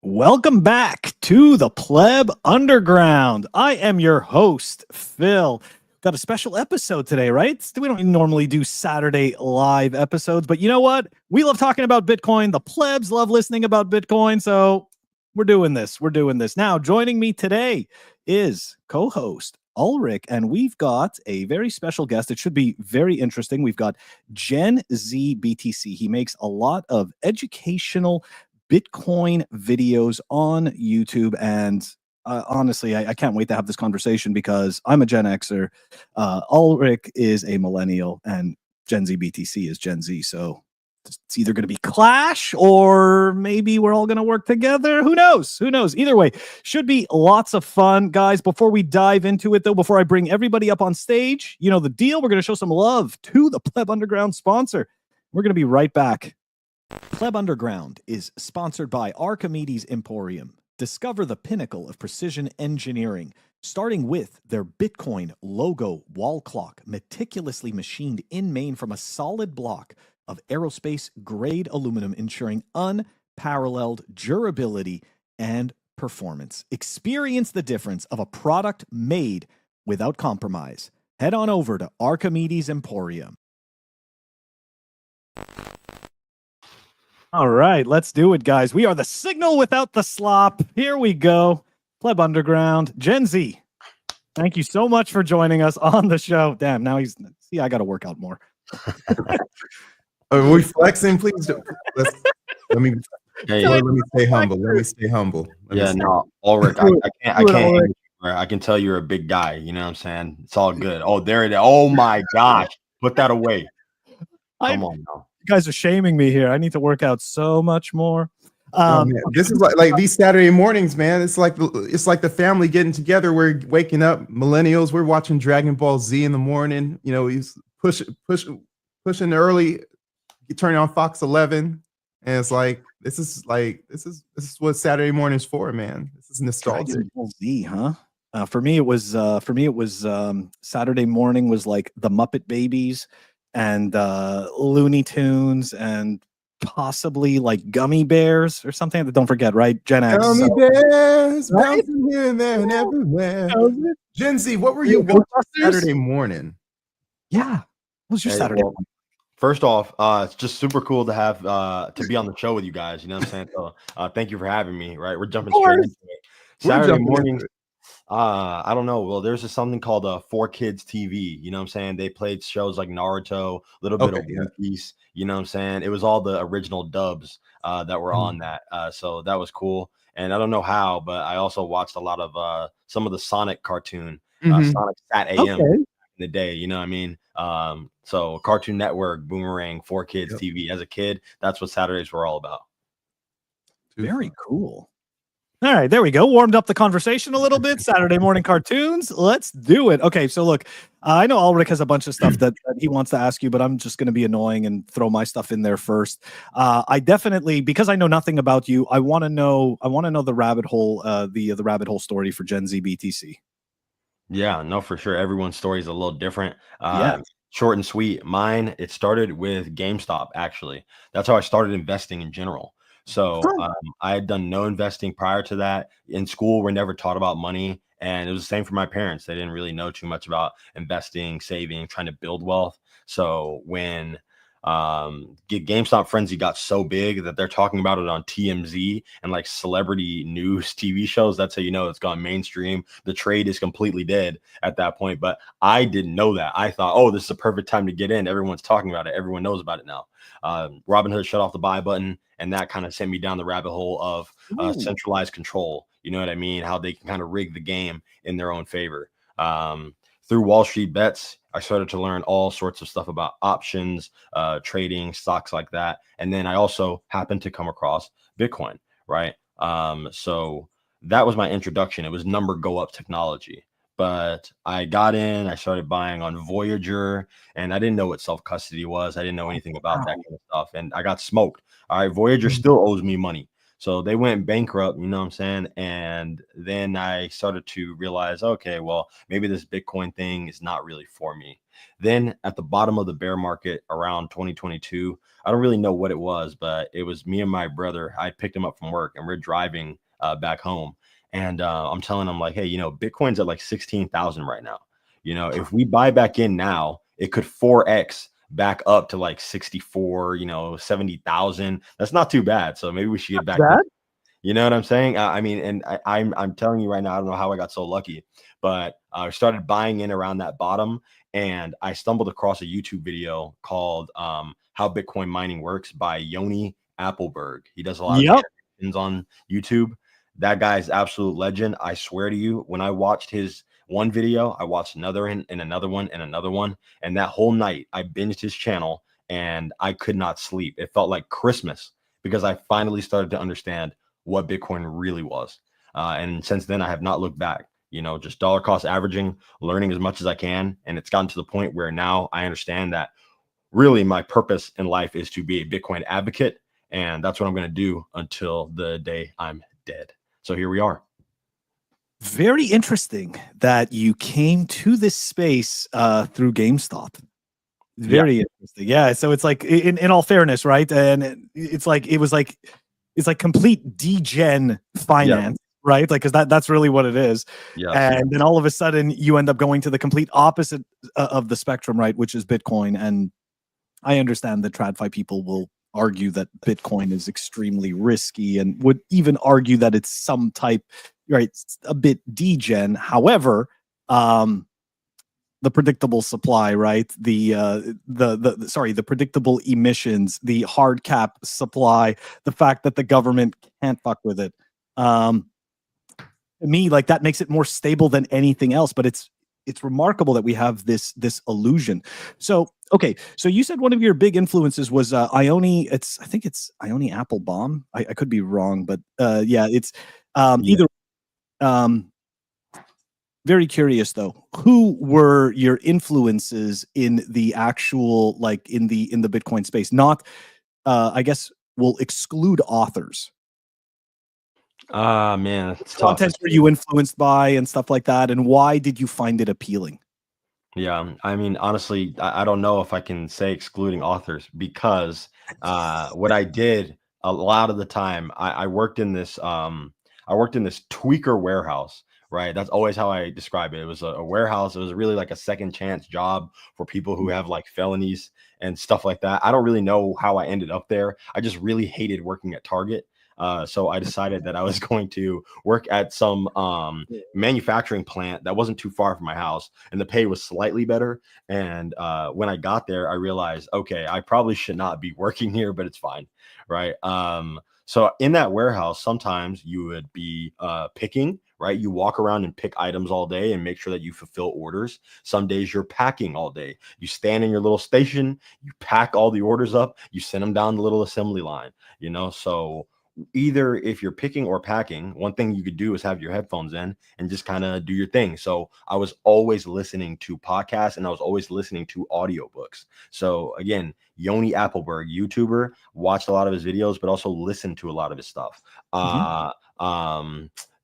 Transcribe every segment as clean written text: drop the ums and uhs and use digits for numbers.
Welcome back to the Pleb Underground. I am your host, Phil. Got a special episode today, right? We don't normally do Saturday live episodes, but you know what? We love talking about Bitcoin. The plebs love listening about Bitcoin, so we're doing this. We're doing this. Now, joining me today is co-host Ulric, and we've got a very special guest. It should be very interesting. We've got GenZBTC. He makes a lot of educational Bitcoin videos on YouTube, and honestly, I can't wait to have this conversation because I'm a Gen Xer. Ulrich is a millennial, and GenZBTC is Gen Z. So it's either going to be clash or maybe we're all going to work together. Who knows? Who knows? Either way, should be lots of fun, guys. Before we dive into it, though, before I bring everybody up on stage, you know the deal. We're going to show some love to the Pleb Underground sponsor. We're going to be right back. Pleb Underground is sponsored by Archimedes Emporium. Discover the pinnacle of precision engineering, starting with their Bitcoin logo wall clock, meticulously machined in Maine from a solid block of aerospace-grade aluminum, ensuring unparalleled durability and performance. Experience the difference of a product made without compromise. Head on over to Archimedes Emporium. All right, let's do it, guys. We are the signal without the slop. Here we go. Pleb Underground. Gen Z, thank you so much for joining us on the show. Damn, now he's... See, I got to work out more. Are we flexing? Please don't. Let me stay humble. Let me stay humble. No, Ulrich, I can tell you're a big guy. You know what I'm saying? It's all good. Oh, there it is. Oh my gosh. Put that away. Come on now. You guys are shaming me here. I need to work out so much more. This is like these Saturday mornings, man. It's like the family getting together. We're waking up, millennials. We're watching Dragon Ball Z in the morning. You know, he's pushing early, turning on Fox 11, and it's like this is what Saturday morning's for, man. This is nostalgic. Dragon Ball Z, huh? For me, it was Saturday morning was like the Muppet Babies and Looney Tunes and possibly like Gummy Bears or something. Don't forget, right? Gen X. Gummy Bears, bouncing here and there and everywhere. Gen Z, what were you watching Saturday morning? Yeah, what was your Saturday morning? First off, it's just super cool to have to be on the show with you guys. You know what I'm saying? So thank you for having me. Right, we're jumping straight into it. Saturday morning. I don't know. Well, there's just something called 4Kids TV. You know what I'm saying? They played shows like Naruto, a little bit of One Piece. You know what I'm saying? It was all the original dubs that were on that. So that was cool. And I don't know how, but I also watched a lot of some of the Sonic cartoon, Sonic Sat AM in the day. You know what I mean? So Cartoon Network, Boomerang, 4Kids TV. As a kid, that's what Saturdays were all about. Very cool. All right, there we go. Warmed up the conversation a little bit. Saturday morning cartoons. Let's do it. Okay, so look, I know Ulrich has a bunch of stuff that he wants to ask you, but I'm just going to be annoying and throw my stuff in there first. I definitely, because I know nothing about you, I want to know the rabbit hole, the rabbit hole story for GenZBTC. Yeah, no, for sure. Everyone's story is a little different. Short and sweet. Mine, it started with GameStop, actually. That's how I started investing in general. So I had done no investing prior to that. In school, we're never taught about money. And it was the same for my parents. They didn't really know too much about investing, saving, trying to build wealth. So when GameStop frenzy got so big that they're talking about it on TMZ and like celebrity news TV shows, that's how you know it's gone mainstream. The trade is completely dead at that point. But I didn't know that. I thought, oh, this is a perfect time to get in. Everyone's talking about it. Everyone knows about it now. Robinhood shut off the buy button, and that kind of sent me down the rabbit hole of centralized control. You know what I mean? How they can kind of rig the game in their own favor. Through Wall Street Bets, I started to learn all sorts of stuff about options, trading, stocks like that. And then I also happened to come across Bitcoin, right? So that was my introduction. It was number go up technology. But I got in, I started buying on Voyager, and I didn't know what self-custody was. I didn't know anything about that kind of stuff. And I got smoked. All right, Voyager still owes me money. So they went bankrupt, you know what I'm saying? And then I started to realize, okay, well, maybe this Bitcoin thing is not really for me. Then at the bottom of the bear market around 2022, I don't really know what it was, but it was me and my brother. I picked him up from work and we're driving back home. And I'm telling him like, hey, you know, Bitcoin's at like 16,000 right now. You know, if we buy back in now, it could 4x back up to like 64, you know, 70,000. That's not too bad. So maybe we should get back. That? You know what I'm saying? I mean, and I'm telling you right now, I don't know how I got so lucky, but I started buying in around that bottom, and I stumbled across a YouTube video called "How Bitcoin Mining Works" by Yoni Appleberg. He does a lot of animations on YouTube. That guy's absolute legend. I swear to you, when I watched his one video, I watched another and another one and another one, and that whole night I binged his channel, and I could not sleep. It felt like Christmas because I finally started to understand what Bitcoin really was. And since then, I have not looked back, you know, just dollar cost averaging, learning as much as I can. And it's gotten to the point where now I understand that really my purpose in life is to be a Bitcoin advocate. And that's what I'm going to do until the day I'm dead. So here we are. Very interesting that you came to this space through GameStop. Very interesting. Yeah. So it's like, in all fairness, right? And it's like, it's like complete degen finance, right? Like, because that's really what it is. Yeah. And then all of a sudden you end up going to the complete opposite of the spectrum, right? Which is Bitcoin. And I understand that TradFi people will argue that Bitcoin is extremely risky and would even argue that it's some type, right, a bit degen. However, the predictable supply, right? The predictable emissions, the hard cap supply, the fact that the government can't fuck with it. To me, like, that makes it more stable than anything else. But it's remarkable that we have this illusion. So, okay, so you said one of your big influences was Ione. I think it's Ione Applebaum. I could be wrong, but yeah, it's either. Very curious though, who were your influences in the actual, like, in the Bitcoin space? Not, I guess we'll exclude authors. Man, it's tough. Content were you influenced by and stuff like that, and why did you find it appealing? Yeah, I mean, honestly, I don't know if I can say excluding authors because what I did a lot of the time, I worked in this tweaker warehouse, right? That's always how I describe it. It was a warehouse. It was really like a second chance job for people who have like felonies and stuff like that. I don't really know how I ended up there. I just really hated working at Target. So I decided that I was going to work at some manufacturing plant that wasn't too far from my house, and the pay was slightly better. And when I got there, I realized, okay, I probably should not be working here, but it's fine, right? So in that warehouse, sometimes you would be picking, right? You walk around and pick items all day and make sure that you fulfill orders. Some days you're packing all day. You stand in your little station, you pack all the orders up, you send them down the little assembly line, you know? So either if you're picking or packing, one thing you could do is have your headphones in and just kind of do your thing. So I was always listening to podcasts and I was always listening to audiobooks. So again, Yoni Appleberg, YouTuber, watched a lot of his videos, but also listened to a lot of his stuff.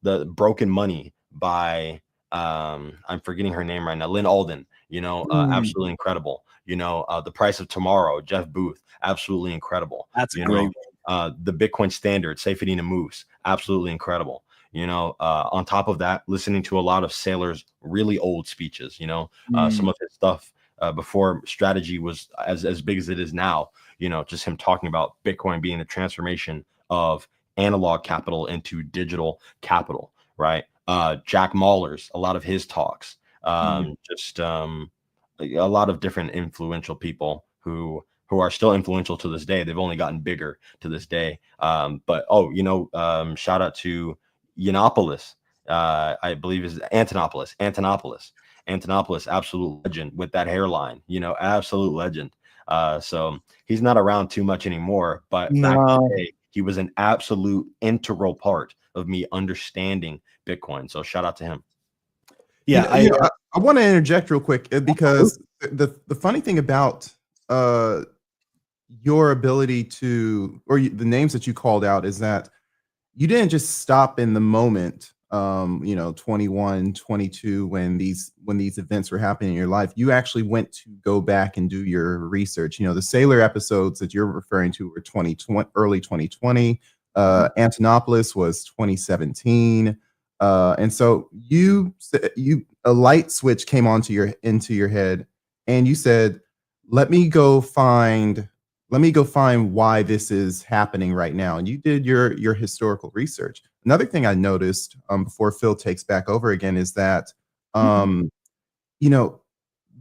The Broken Money by I'm forgetting her name right now, Lynn Alden, you know, absolutely incredible. You know, The Price of Tomorrow, Jeff Booth, absolutely incredible. That's a great one. The Bitcoin Standard, Seyfedina Moose, absolutely incredible. You know, on top of that, listening to a lot of Saylor's really old speeches, you know, some of his stuff before strategy was as big as it is now, you know, just him talking about Bitcoin being the transformation of analog capital into digital capital, right? Jack Mahler's, a lot of his talks, just a lot of different influential people who are still influential to this day. They've only gotten bigger to this day. But you know, shout out to Yiannopoulos. I believe is Antonopoulos, absolute legend with that hairline, you know, absolute legend. So he's not around too much anymore, but back in the day, he was an absolute integral part of me understanding Bitcoin. So shout out to him. Yeah, I want to interject real quick because the funny thing about your ability to, or the names that you called out, is that you didn't just stop in the moment, 21, 22, when these events were happening in your life. You actually went to go back and do your research. The Sailor episodes that you're referring to were 2020, early 2020. Antonopolis was 2017. And so a light switch came into your head, and you said, let me go find why this is happening right now. And you did your historical research. Another thing I noticed, before Phil takes back over again, is that you know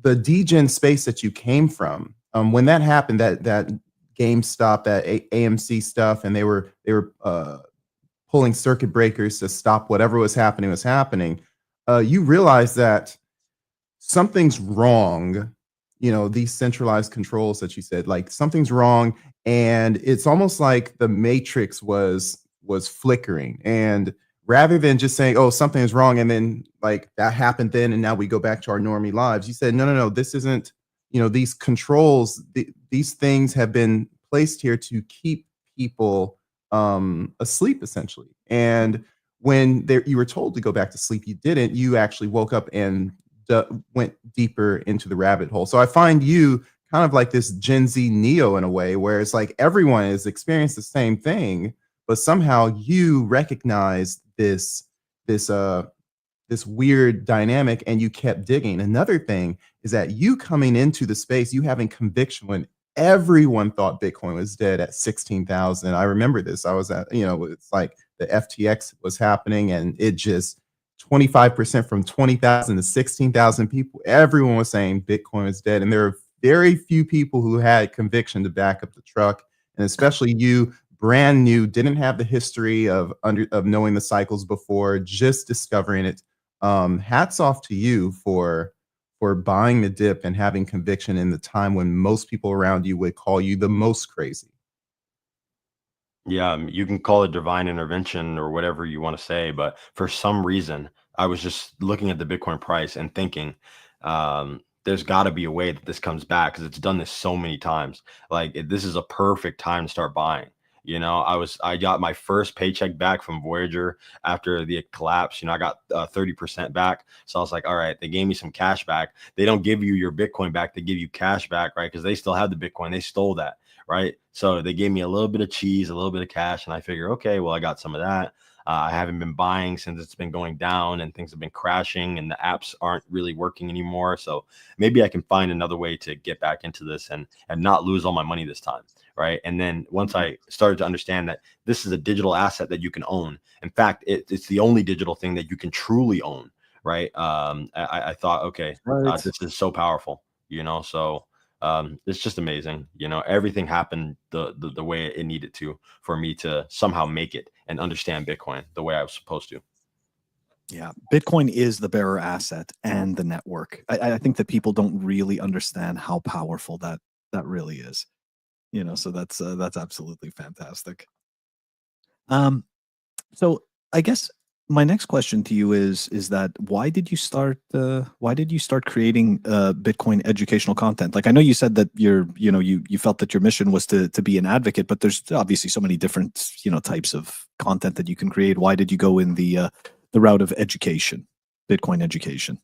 the degen space that you came from, when that happened, that GameStop, that AMC stuff, and they were pulling circuit breakers to stop whatever was happening. You realize that something's wrong. These centralized controls that you said, like, something's wrong, and it's almost like the matrix was flickering. And rather than just saying, oh, something is wrong, and then like that happened then, and now we go back to our normie lives, you said, no, this isn't. These controls, these things have been placed here to keep people asleep, essentially. And when you were told to go back to sleep, you didn't. You actually woke up and went deeper into the rabbit hole. So I find you kind of like this Gen Z Neo in a way, where it's like everyone has experienced the same thing, but somehow you recognize this weird dynamic, and you kept digging. Another thing is that you coming into the space, you having conviction when everyone thought Bitcoin was dead at 16,000. I remember this. I was at, it's like the FTX was happening, and it just 25% from 20,000 to 16,000 people. Everyone was saying Bitcoin is dead. And there are very few people who had conviction to back up the truck. And especially you, brand new, didn't have the history of knowing the cycles before, just discovering it. Hats off to you for buying the dip and having conviction in the time when most people around you would call you the most crazy. Yeah, you can call it divine intervention or whatever you want to say, but for some reason, I was just looking at the Bitcoin price and thinking, there's got to be a way that this comes back, because it's done this so many times. Like, this is a perfect time to start buying. I got my first paycheck back from Voyager after the collapse. I got 30% back. So I was like, all right, they gave me some cash back. They don't give you your Bitcoin back. They give you cash back, right? Because they still have the Bitcoin. They stole that, right? So they gave me a little bit of cheese, a little bit of cash. And I figure, okay, well, I got some of that. I haven't been buying since it's been going down and things have been crashing and the apps aren't really working anymore. So maybe I can find another way to get back into this and not lose all my money this time. Right. And then once I started to understand that this is a digital asset that you can own. In fact, it's the only digital thing that you can truly own. Right. I thought, okay, Right. this is so powerful, so it's just amazing. Everything happened the way it needed to for me to somehow make it and understand Bitcoin the way I was supposed to. Yeah, Bitcoin is the bearer asset and the network. I think that people don't really understand how powerful that really is. So that's absolutely fantastic. So I guess my next question to you is that why did you start creating Bitcoin educational content? Like, I know you said that you felt that your mission was to be an advocate, but there's obviously so many different types of content that you can create. Why did you go in the route of education, Bitcoin education?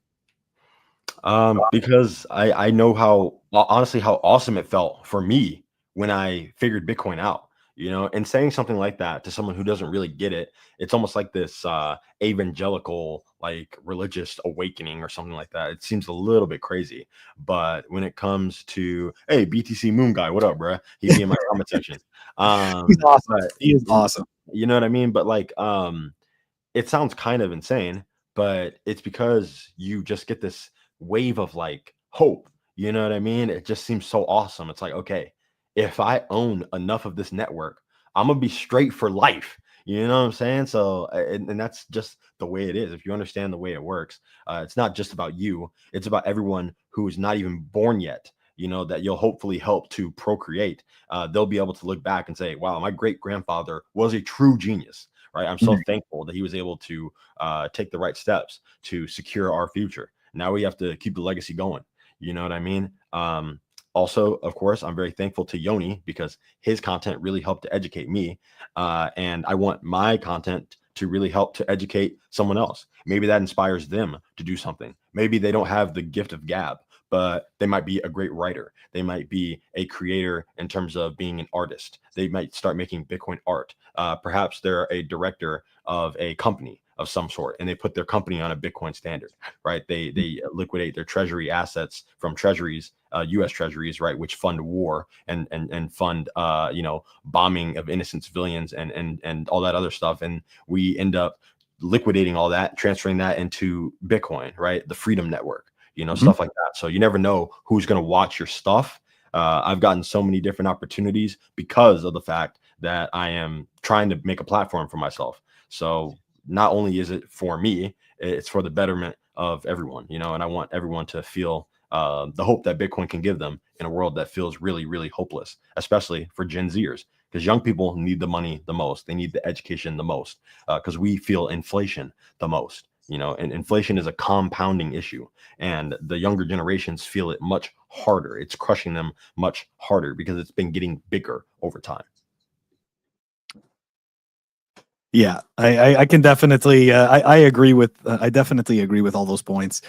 Because I know how, honestly, how awesome it felt for me when I figured Bitcoin out, and saying something like that to someone who doesn't really get it, it's almost like this evangelical, like, religious awakening or something like that. It seems a little bit crazy, but when it comes to, hey, BTC Moon guy, what up, bruh? He'd be in my comment section. He's awesome. But He is awesome. you know what I mean? But like, it sounds kind of insane, but it's because you just get this wave of like hope. You know what I mean? It just seems so awesome. It's like, okay, if I own enough of this network, I'm gonna be straight for life. You know what I'm saying? So, and that's just the way it is. If you understand the way it works, it's not just about you. It's about everyone who is not even born yet. That you'll hopefully help to procreate. They'll be able to look back and say, "Wow, my great grandfather was a true genius." Right? I'm so thankful that he was able to take the right steps to secure our future. Now we have to keep the legacy going. You know what I mean? Also, of course, I'm very thankful to Yoni because his content really helped to educate me. And I want my content to really help to educate someone else. Maybe that inspires them to do something. Maybe they don't have the gift of gab, but they might be a great writer. They might be a creator in terms of being an artist. They might start making Bitcoin art. Perhaps they're a director of a company of some sort, and they put their company on a Bitcoin standard, right? They liquidate their treasury assets from treasuries, U.S. treasuries, right, which fund war and fund bombing of innocent civilians and all that other stuff, and we end up liquidating all that, transferring that into Bitcoin, right? The Freedom Network, stuff like that. So you never know who's going to watch your stuff. I've gotten so many different opportunities because of the fact that I am trying to make a platform for myself. So not only is it for me, it's for the betterment of everyone, and I want everyone to feel the hope that Bitcoin can give them in a world that feels really, really hopeless, especially for Gen Zers, because young people need the money the most. They need the education the most, because we feel inflation the most, and inflation is a compounding issue, and the younger generations feel it much harder. It's crushing them much harder because it's been getting bigger over time. Yeah, I can definitely I agree with I definitely agree with all those points.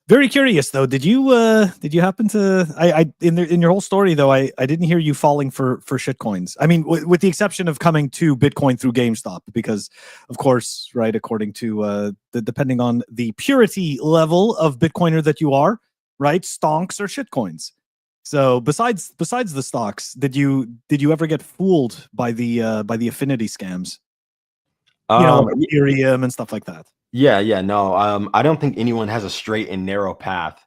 Very curious though, did you happen to in your whole story though, I didn't hear you falling for shit coins. I mean, with the exception of coming to Bitcoin through GameStop, because of course, right, according to depending on the purity level of Bitcoiner that you are, right, stonks are shit coins. So besides the stocks, did you ever get fooled by the Affinity scams? Like Ethereum and stuff like that. Yeah, no. I don't think anyone has a straight and narrow path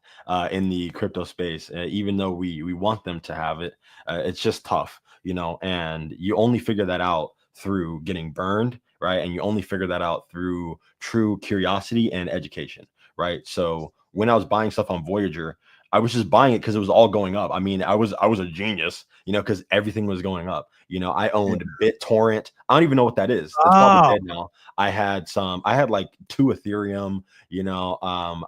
in the crypto space, even though we want them to have it. It's just tough, and you only figure that out through getting burned, right? And you only figure that out through true curiosity and education, right? So when I was buying stuff on Voyager, I was just buying it because it was all going up. I mean, I was a genius, because everything was going up. I owned BitTorrent. I don't even know what that is. It's probably dead now. I had like 2 Ethereum,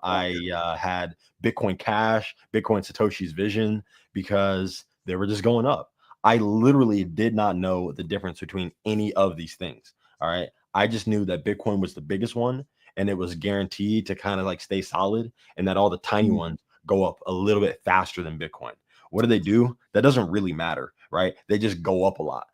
I had Bitcoin Cash, Bitcoin Satoshi's Vision, because they were just going up. I literally did not know the difference between any of these things. All right. I just knew that Bitcoin was the biggest one and it was guaranteed to kind of like stay solid, and that all the tiny ones go up a little bit faster than Bitcoin. What do they do? That doesn't really matter, right? They just go up a lot.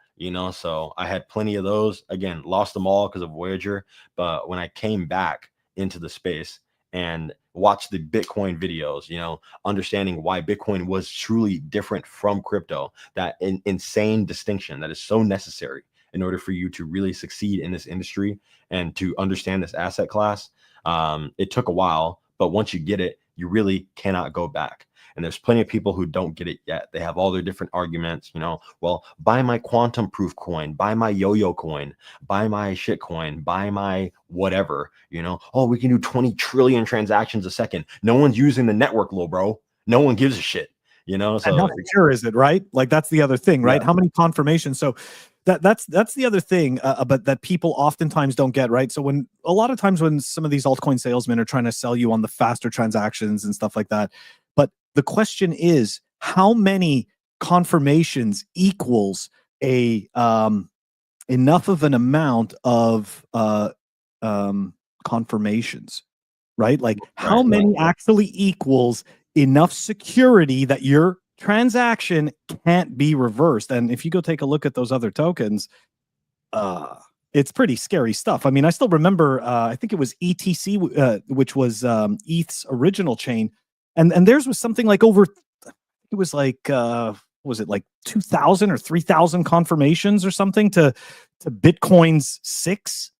So I had plenty of those. Again, lost them all because of Voyager. But when I came back into the space and watched the Bitcoin videos, understanding why Bitcoin was truly different from crypto, that insane distinction that is so necessary in order for you to really succeed in this industry and to understand this asset class. It took a while, but once you get it, you really cannot go back. And there's plenty of people who don't get it yet. They have all their different arguments, well, buy my quantum proof coin, buy my yo-yo coin, buy my shit coin, buy my whatever, oh, we can do 20 trillion transactions a second. No one's using the network, little bro. No one gives a shit, so and how secure is it, right? Like that's the other thing, right? How many confirmations? So that's the other thing, but that people oftentimes don't get, right? So when a lot of times when some of these altcoin salesmen are trying to sell you on the faster transactions and stuff like that, but the question is, how many confirmations equals a enough of an amount of confirmations, right? Like how many actually equals enough security that your transaction can't be reversed? And if you go take a look at those other tokens, it's pretty scary stuff. I mean, I still remember, I think it was ETC, which was ETH's original chain. And theirs was something like over, it was like, was it like 2,000 or 3,000 confirmations or something to Bitcoin's 6?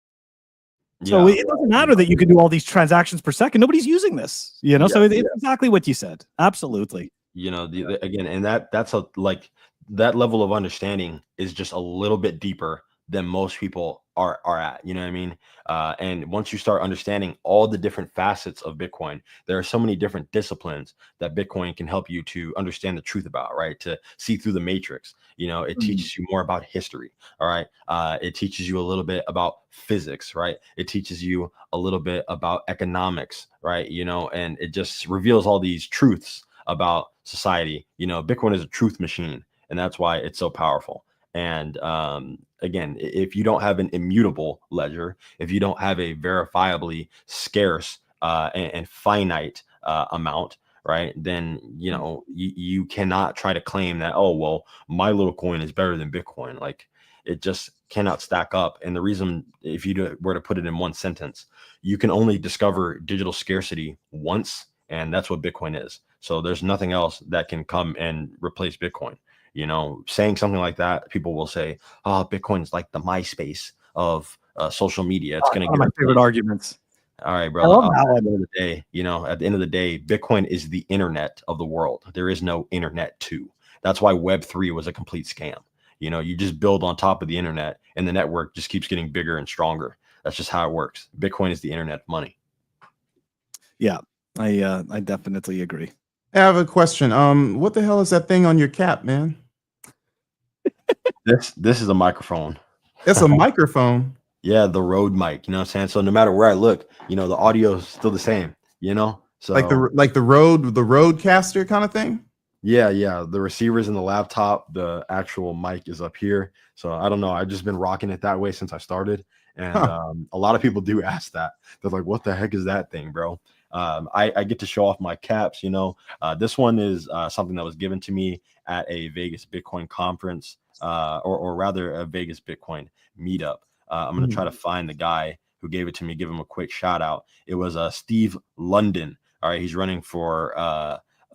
So it doesn't matter that you can do all these transactions per second. Nobody's using this, so it's exactly what you said. Absolutely. Again, and that's that level of understanding is just a little bit deeper than most people are at, you know what I mean? And once you start understanding all the different facets of Bitcoin, there are so many different disciplines that Bitcoin can help you to understand the truth about, right? To see through the matrix. It teaches you more about history. All right. It teaches you a little bit about physics, right? It teaches you a little bit about economics, right? And it just reveals all these truths about society. Bitcoin is a truth machine, and that's why it's so powerful. And again, if you don't have an immutable ledger, if you don't have a verifiably scarce and finite amount, right, then you cannot try to claim that, oh well, my little coin is better than Bitcoin. Like, it just cannot stack up. And the reason, if you were to put it in one sentence, you can only discover digital scarcity once, and that's what Bitcoin is. So there's nothing else that can come and replace Bitcoin. Saying something like that, people will say, oh, Bitcoin's like the MySpace of social media. It's going to One of my favorite arguments. All right, I brother. love At that the one. end of the day, at the end of the day, Bitcoin is the internet of the world. There is no internet 2. That's why Web3 was a complete scam. You just build on top of the internet, and the network just keeps getting bigger and stronger. That's just how it works. Bitcoin is the internet of money. Yeah, I definitely agree. I have a question. What the hell is that thing on your cap, man? This is a microphone. It's a microphone. Yeah, the Rode mic. You know what I'm saying? So no matter where I look, the audio is still the same. So Like the Rodecaster kind of thing. Yeah. The receiver's in the laptop. The actual mic is up here. So I don't know. I've just been rocking it that way since I started. And a lot of people do ask that. They're like, what the heck is that thing, bro? I get to show off my caps. This one is something that was given to me at a Vegas Bitcoin conference, or rather a Vegas Bitcoin meetup. I'm going to try to find the guy who gave it to me, give him a quick shout out. It was Steve London. All right. He's running for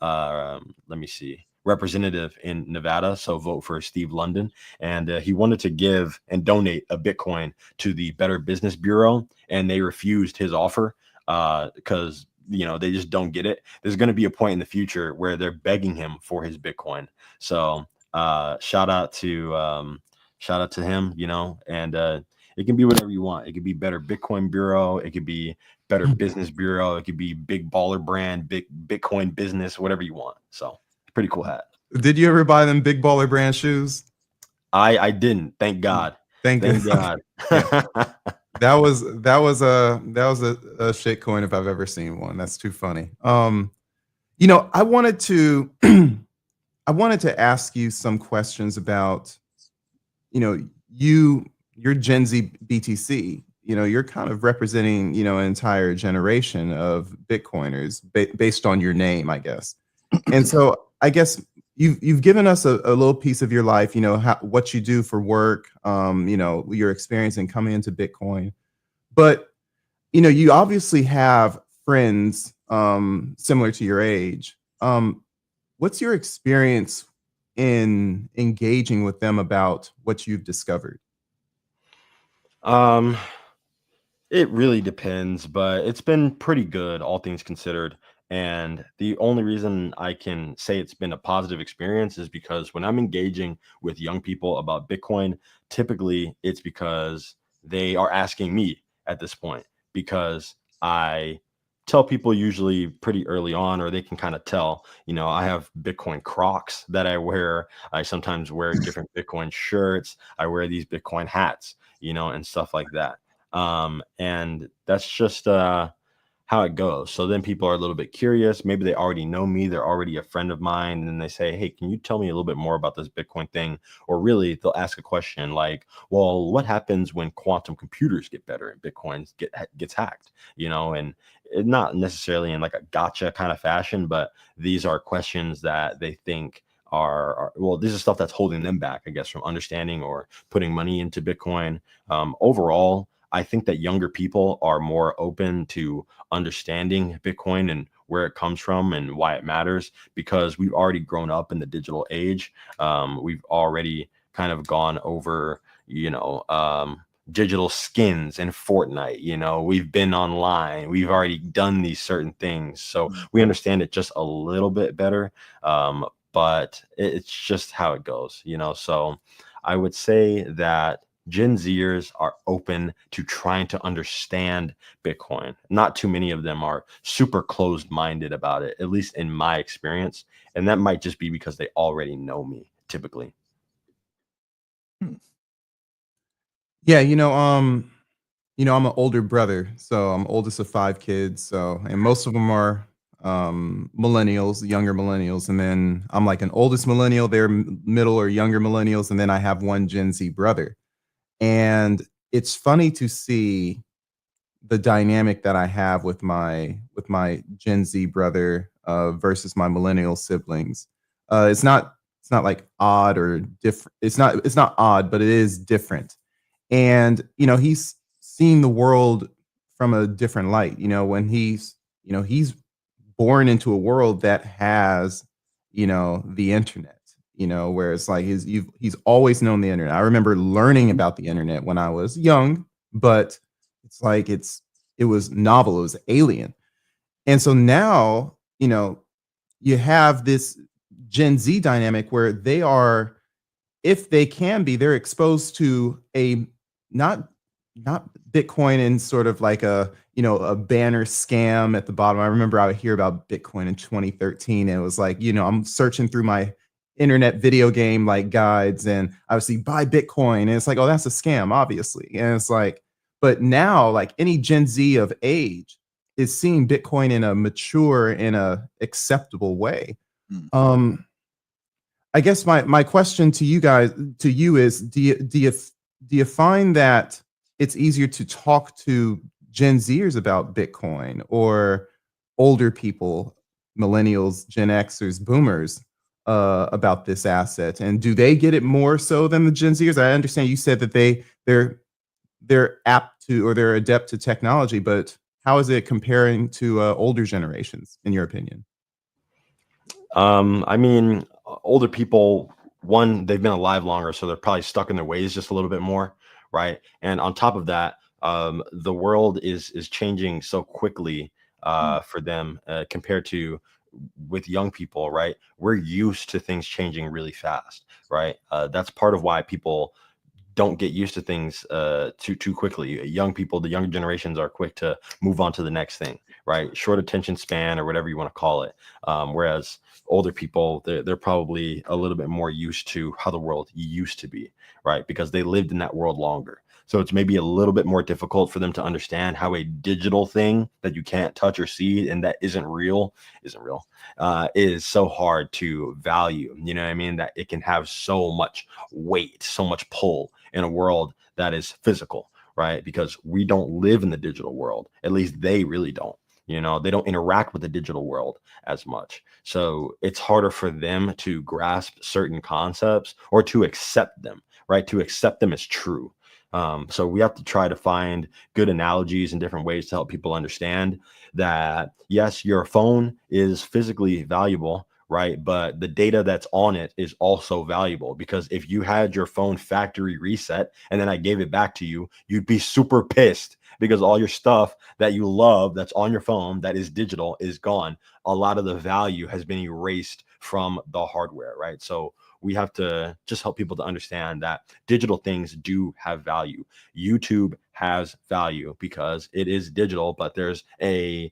let me see, representative in Nevada. So vote for Steve London. And he wanted to give and donate a Bitcoin to the Better Business Bureau, and they refused his offer because they just don't get it. There's going to be a point in the future where they're begging him for his Bitcoin. So shout out to him, and it can be whatever you want. It could be Better Bitcoin Bureau. It could be Better Business Bureau. It could be Big Baller Brand, Big Bitcoin Business, whatever you want. So pretty cool hat. Did you ever buy them Big Baller Brand shoes? I didn't. Thank God. Thank God. Yeah. That was a shit coin if I've ever seen one. That's too funny. I wanted to ask you some questions about, your GenZBTC. You're kind of representing, an entire generation of Bitcoiners based on your name, I guess. And so I guess you've given us a little piece of your life, what you do for work, your experience in coming into Bitcoin. But, you obviously have friends similar to your age. What's your experience in engaging with them about what you've discovered? It really depends, but it's been pretty good, all things considered. And the only reason I can say it's been a positive experience is because when I'm engaging with young people about Bitcoin, typically it's because they are asking me at this point, because I tell people usually pretty early on, or they can kind of tell, I have Bitcoin Crocs that I wear. I sometimes wear different Bitcoin shirts. I wear these Bitcoin hats, and stuff like that. And that's just how it goes. So then people are a little bit curious. Maybe they already know me, they're already a friend of mine, and then they say, hey, can you tell me a little bit more about this Bitcoin thing? Or really, they'll ask a question like, well, what happens when quantum computers get better and Bitcoin gets hacked? And not necessarily in like a gotcha kind of fashion, but these are questions that they think are well, this is stuff that's holding them back, I guess, from understanding or putting money into Bitcoin. Overall, I think that younger people are more open to understanding Bitcoin and where it comes from and why it matters, because we've already grown up in the digital age. We've already kind of gone over, digital skins in Fortnite. We've been online. We've already done these certain things. So we understand it just a little bit better. But it's just how it goes, So I would say that Gen Zers are open to trying to understand Bitcoin. Not too many of them are super closed-minded about it, at least in my experience. And that might just be because they already know me, typically. Yeah, I'm an older brother, so I'm oldest of 5 kids. So, and most of them are millennials, younger millennials, and then I'm like an oldest millennial, they're middle or younger millennials, and then I have one Gen Z brother. And it's funny to see the dynamic that I have with my Gen Z brother versus my millennial siblings. It's not like odd or different. It's not odd, but it is different. And he's seen the world from a different light. When he's born into a world that has the internet. Where it's like he's always known the internet. I remember learning about the internet when I was young, but it's like it was novel, it was alien. And so now, you have this Gen Z dynamic where they are, if they can be, they're exposed to a not Bitcoin in sort of like a banner scam at the bottom. I remember I would hear about Bitcoin in 2013, and it was like, I'm searching through my internet video game like guides, and I would see buy Bitcoin, and it's like, oh, that's a scam, obviously. And it's like, but now, like, any Gen Z of age is seeing Bitcoin in a mature, in a acceptable way. I guess my question to you is, do you find that it's easier to talk to Gen Zers about Bitcoin, or older people, millennials, Gen Xers, boomers, about this asset? And do they get it more so than the Gen Zers? I understand you said that they're apt to, or they're adept to technology, but how is it comparing to older generations, in your opinion? I mean, older people, one, they've been alive longer, so they're probably stuck in their ways just a little bit more, right? And on top of that, the world is changing so quickly for them compared to with young people, right? We're used to things changing really fast, right? That's part of why people don't get used to things too quickly. Young people, the younger generations, are quick to move on to the next thing, right? Short attention span, or whatever you want to call it. Whereas older people, they're probably a little bit more used to how the world used to be, right? Because they lived in that world longer. So it's maybe a little bit more difficult for them to understand how a digital thing that you can't touch or see and that isn't real, is so hard to value. You know what I mean? That it can have so much weight, so much pull in a world that is physical, right? Because we don't live in the digital world. At least they really don't. They don't interact with the digital world as much. So it's harder for them to grasp certain concepts or to accept them, right? To accept them as true. So we have to try to find good analogies and different ways to help people understand that, yes, your phone is physically valuable, right? But the data that's on it is also valuable, because if you had your phone factory reset and then I gave it back to you, you'd be super pissed because all your stuff that you love that's on your phone that is digital is gone. A lot of the value has been erased from the hardware, right? So we have to just help people to understand that digital things do have value. YouTube has value because it is digital, but there's the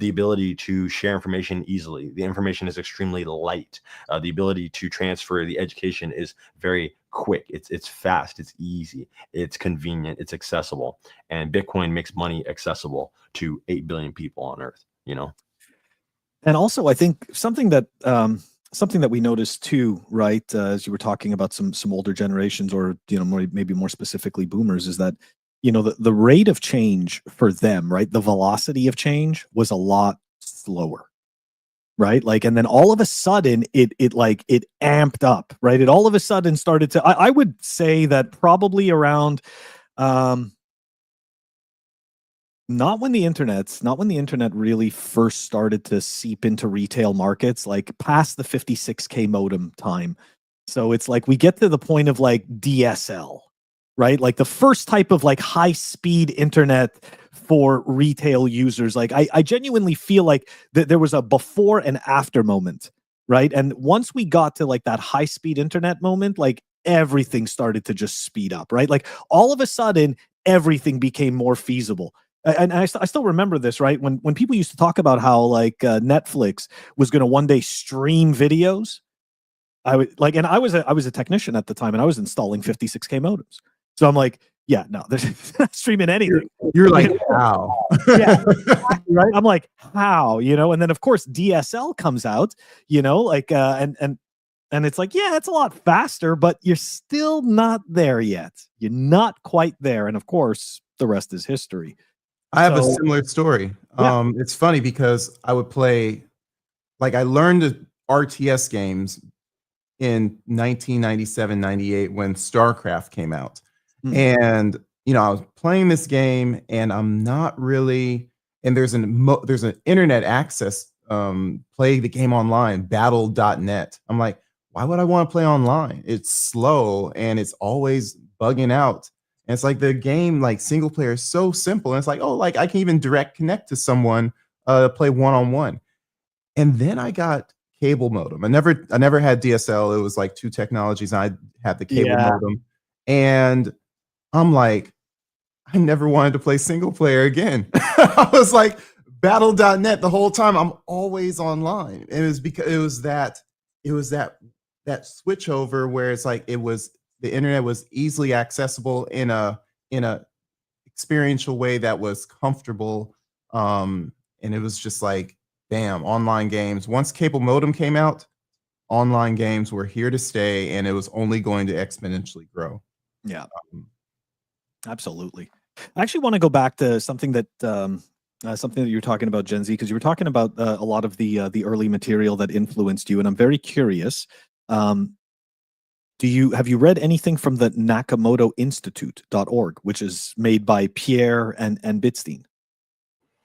ability to share information easily. The information is extremely light. The ability to transfer the education is very quick. It's fast. It's easy. It's convenient. It's accessible. And Bitcoin makes money accessible to 8 billion people on Earth. And also, I think something that we noticed too, right, as you were talking about some older generations, or maybe more specifically boomers, is that the rate of change for them, right, the velocity of change was a lot slower, right? Like, and then all of a sudden it amped up, right? It all of a sudden started to, I would say that probably around not when the internet really first started to seep into retail markets, like past the 56K modem time. So it's like we get to the point of like DSL, right? Like the first type of like high speed internet for retail users. Like I genuinely feel like there was a before and after moment, right? And once we got to like that high speed internet moment, like everything started to just speed up, right? Like all of a sudden everything became more feasible. And I still remember this, right? When people used to talk about how like Netflix was going to one day stream videos, I would like, and I was a technician at the time, and I was installing 56K modems. So I'm like, Yeah, no, there's not streaming anything. You're like, how? Yeah, exactly, right. I'm like, how? And then of course DSL comes out, like and it's like, yeah, it's a lot faster, but you're still not there yet. You're not quite there. And of course, the rest is history. I have a similar story. Yeah. It's funny because I would play, I learned RTS games in 1997, 98 when StarCraft came out. And, I was playing this game and I'm not really, and there's an internet access, play the game online, battle.net. I'm like, why would I want to play online? It's slow and it's always bugging out. And it's like the game, single player is so simple. And it's like, oh, I can even direct connect to someone, play one-on-one. And then I got cable modem. I never had DSL. It was like two technologies. I had the cable modem. And I'm like, I never wanted to play single player again. I was like, battle.net the whole time. I'm always online. It was because it was that switch over where it's like the internet was easily accessible in a experiential way that was comfortable. And it was just like, bam, online games. Once cable modem came out, online games were here to stay, and it was only going to exponentially grow. Yeah, absolutely. I actually want to go back to something that you were talking about, Gen Z, because you were talking about a lot of the early material that influenced you, and I'm very curious. Have you read anything from the Nakamoto Institute.org, which is made by Pierre and Bitstein?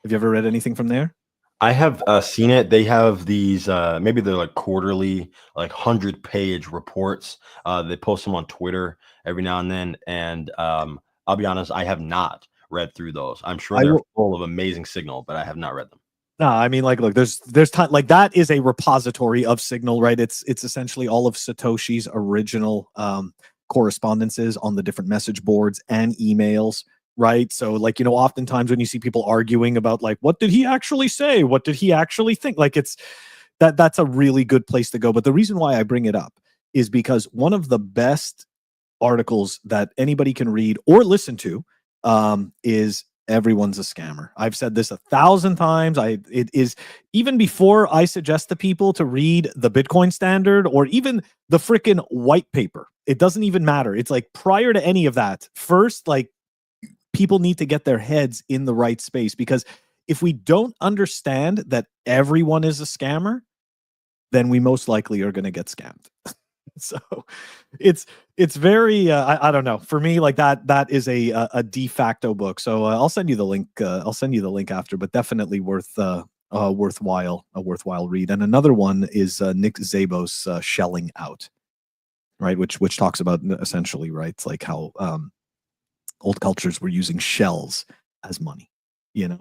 Have you ever read anything from there? I have seen it. They have these, maybe they're like quarterly, 100-page reports. They post them on Twitter every now and then. And I'll be honest, I have not read through those. I'm sure they're full of amazing signal, but I have not read them. No, I mean, look, there's time, that is a repository of signal, right? It's essentially all of Satoshi's original correspondences on the different message boards and emails, right? So oftentimes when you see people arguing about what did he actually say? What did he actually think? That's a really good place to go. But the reason why I bring it up is because one of the best articles that anybody can read or listen to is Everyone's a Scammer. I've said this 1,000 times. It is, even before I suggest to people to read the Bitcoin Standard or even the freaking white paper. It doesn't even matter. It's prior to any of that, first, people need to get their heads in the right space, because if we don't understand that everyone is a scammer, then we most likely are going to get scammed. So it's very I don't know, for me, that is a de facto book. So I'll send you the link. I'll send you the link after, but definitely a worthwhile read. And another one is Nick Szabo's Shelling Out, right? Which talks about essentially, right? It's like how old cultures were using shells as money,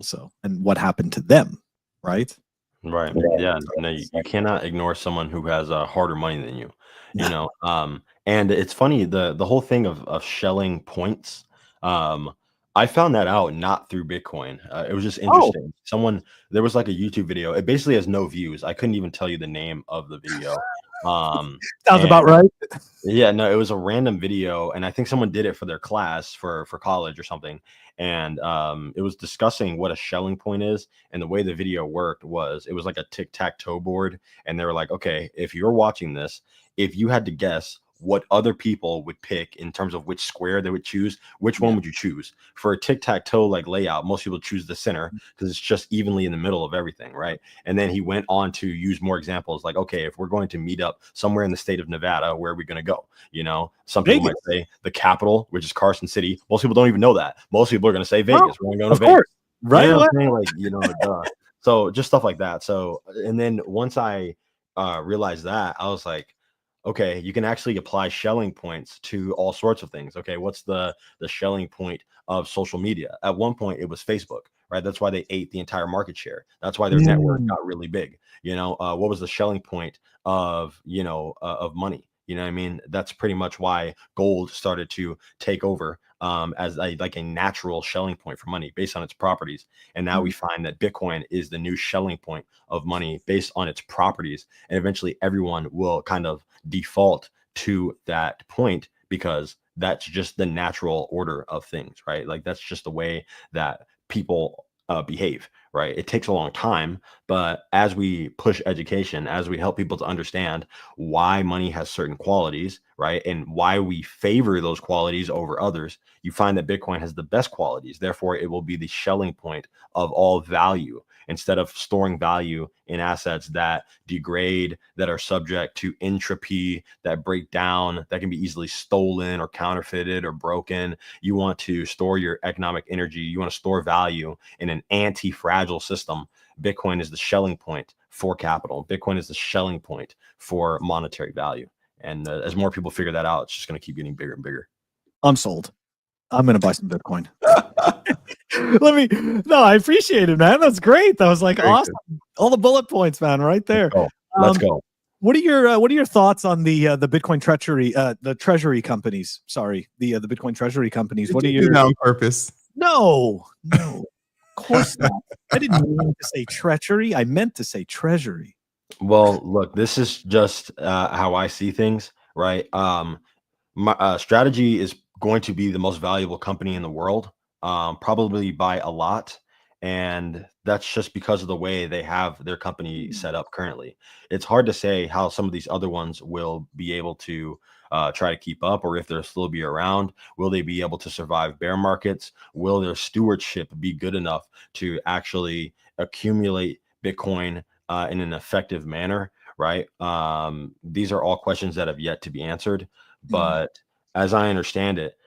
so, and what happened to them, right? Right. Yeah. No, you cannot ignore someone who has harder money than you. And it's funny, the whole thing of shelling points. I found that out not through Bitcoin. It was just interesting. There was a YouTube video. It basically has no views. I couldn't even tell you the name of the video. Sounds about right. Yeah, no, it was a random video, and I think someone did it for their class for college or something. And it was discussing what a shelling point is, and the way the video worked was it was like a tic-tac-toe board, and they were like, okay, if you're watching this, if you had to guess what other people would pick in terms of which square they would choose, which one would you choose? For a tic-tac-toe layout, most people choose the center because it's just evenly in the middle of everything, right? And then he went on to use more examples, like, okay, if we're going to meet up somewhere in the state of Nevada, where are we going to go? Some people might say the capital, which is Carson City. Most people don't even know that. Most people are going to say Vegas. We're going to go to Vegas. Right? So just stuff like that. So, and then once I realized that, I was like, okay, you can actually apply shelling points to all sorts of things. Okay, what's the shelling point of social media? At one point, it was Facebook, right? That's why they ate the entire market share. That's why their network got really big. What was the shelling point of of money? You know what I mean? That's pretty much why gold started to take over as a natural shelling point for money based on its properties. And now we find that Bitcoin is the new shelling point of money based on its properties. And eventually everyone will kind of default to that point because that's just the natural order of things, right? Like that's just the way that people behave, right? It takes a long time, but as we push education, as we help people to understand why money has certain qualities, right, and why we favor those qualities over others, you find that Bitcoin has the best qualities. Therefore, it will be the Schelling point of all value, instead of storing value in assets that degrade, that are subject to entropy, that break down, that can be easily stolen or counterfeited or broken. You want to store your economic energy. You want to store value in an anti-fragile system. Bitcoin is the Schelling point for capital. Bitcoin is the Schelling point for monetary value. And as more people figure that out, it's just going to keep getting bigger and bigger. I'm sold. I'm going to buy some Bitcoin. No, I appreciate it, man. That's great. That was like very awesome. Good. All the bullet points, man, right there. Let's go. What are your thoughts on the Bitcoin treasury, the treasury companies? Sorry, the Bitcoin treasury companies. What are your on purpose? No, of course not. I didn't mean to say treachery. I meant to say treasury. Well, look, this is just how I see things, right? My strategy is going to be the most valuable company in the world, probably by a lot. And that's just because of the way they have their company set up currently. It's hard to say how some of these other ones will be able to try to keep up, or if they'll still be around. Will they be able to survive bear markets? Will their stewardship be good enough to actually accumulate Bitcoin in an effective manner, right? These are all questions that have yet to be answered. But as I understand it,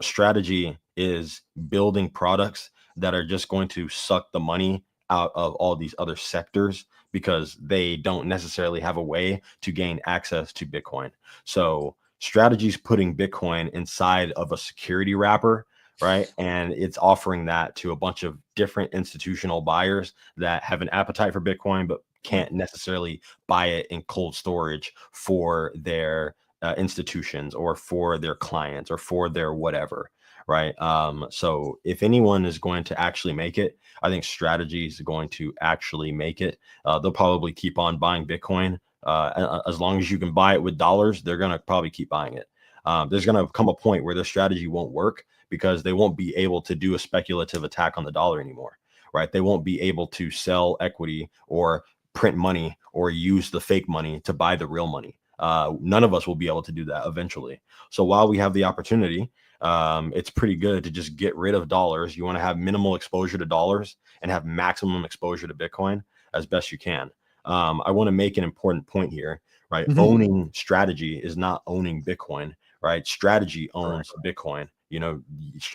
strategy is building products that are just going to suck the money out of all these other sectors, because they don't necessarily have a way to gain access to Bitcoin. So strategy is putting Bitcoin inside of a security wrapper, right? And it's offering that to a bunch of different institutional buyers that have an appetite for Bitcoin, but can't necessarily buy it in cold storage for their institutions or for their clients or for their whatever, right? So if anyone is going to actually make it, I think strategy is going to actually make it. They'll probably keep on buying Bitcoin. As long as you can buy it with dollars, they're going to probably keep buying it. There's going to come a point where their strategy won't work, because they won't be able to do a speculative attack on the dollar anymore, right? They won't be able to sell equity or print money or use the fake money to buy the real money. None of us will be able to do that eventually. So while we have the opportunity, it's pretty good to just get rid of dollars. You want to have minimal exposure to dollars and have maximum exposure to Bitcoin as best you can. I want to make an important point here, right? Owning strategy is not owning Bitcoin, right? Strategy owns Bitcoin.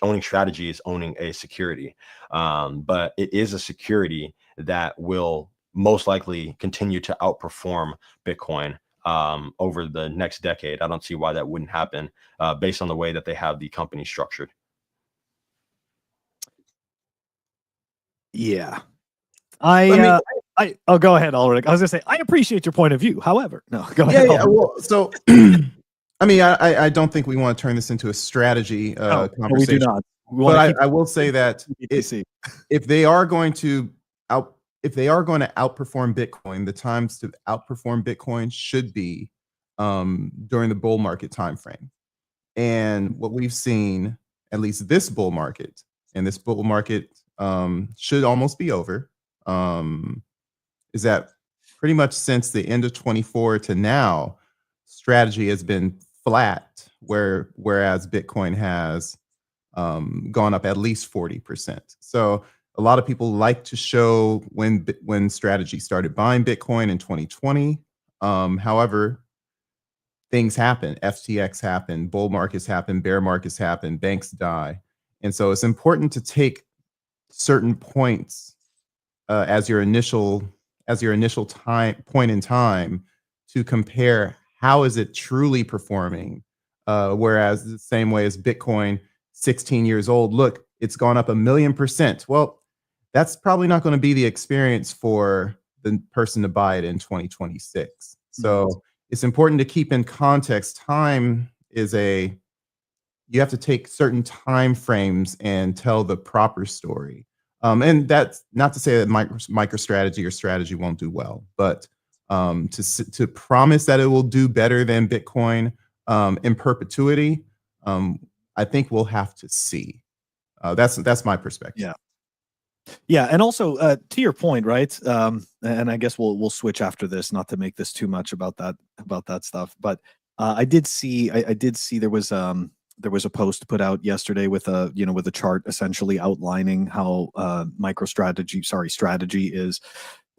Owning strategy is owning a security, but it is a security that will most likely continue to outperform Bitcoin over the next decade. I don't see why that wouldn't happen based on the way that they have the company structured. Yeah. Go ahead, Ulric. I was gonna say, I appreciate your point of view. However, no, go ahead. Yeah. Well, so I mean, I don't think we want to turn this into a strategy conversation. No, we do not. But I will say that if they are going to outperform Bitcoin, the times to outperform Bitcoin should be during the bull market time frame. And what we've seen, at least this bull market, and this bull market should almost be over, is that pretty much since the end of 24 to now, strategy has been flat, whereas Bitcoin has gone up at least 40%. So a lot of people like to show when strategy started buying Bitcoin in 2020. However, things happen. FTX happened, bull markets happen, bear markets happen, banks die. And so it's important to take certain points as your initial point in time to compare how is it truly performing. Whereas the same way as Bitcoin, 16 years old, look, it's gone up 1,000,000%. Well, that's probably not going to be the experience for the person to buy it in 2026. So it's important to keep in context. Time is you have to take certain time frames and tell the proper story. And that's not to say that MicroStrategy or strategy won't do well, but to promise that it will do better than Bitcoin in perpetuity, I think we'll have to see. That's my perspective. Yeah. Yeah, and also to your point, right? And I guess we'll switch after this, not to make this too much about that stuff. But I did see there was a post put out yesterday with a chart essentially outlining how strategy is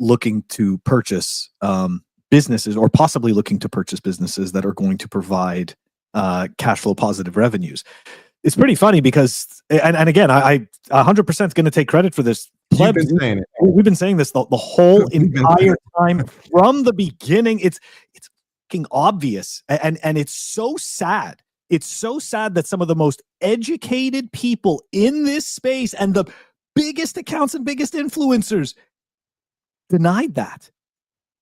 looking to purchase businesses, or possibly looking to purchase businesses that are going to provide cash flow positive revenues. It's pretty funny because, and again, I 100% going to take credit for this. You've been saying it. We've been saying this the whole entire time from the beginning. It's fucking obvious, and it's so sad. It's so sad that some of the most educated people in this space and the biggest accounts and biggest influencers denied that.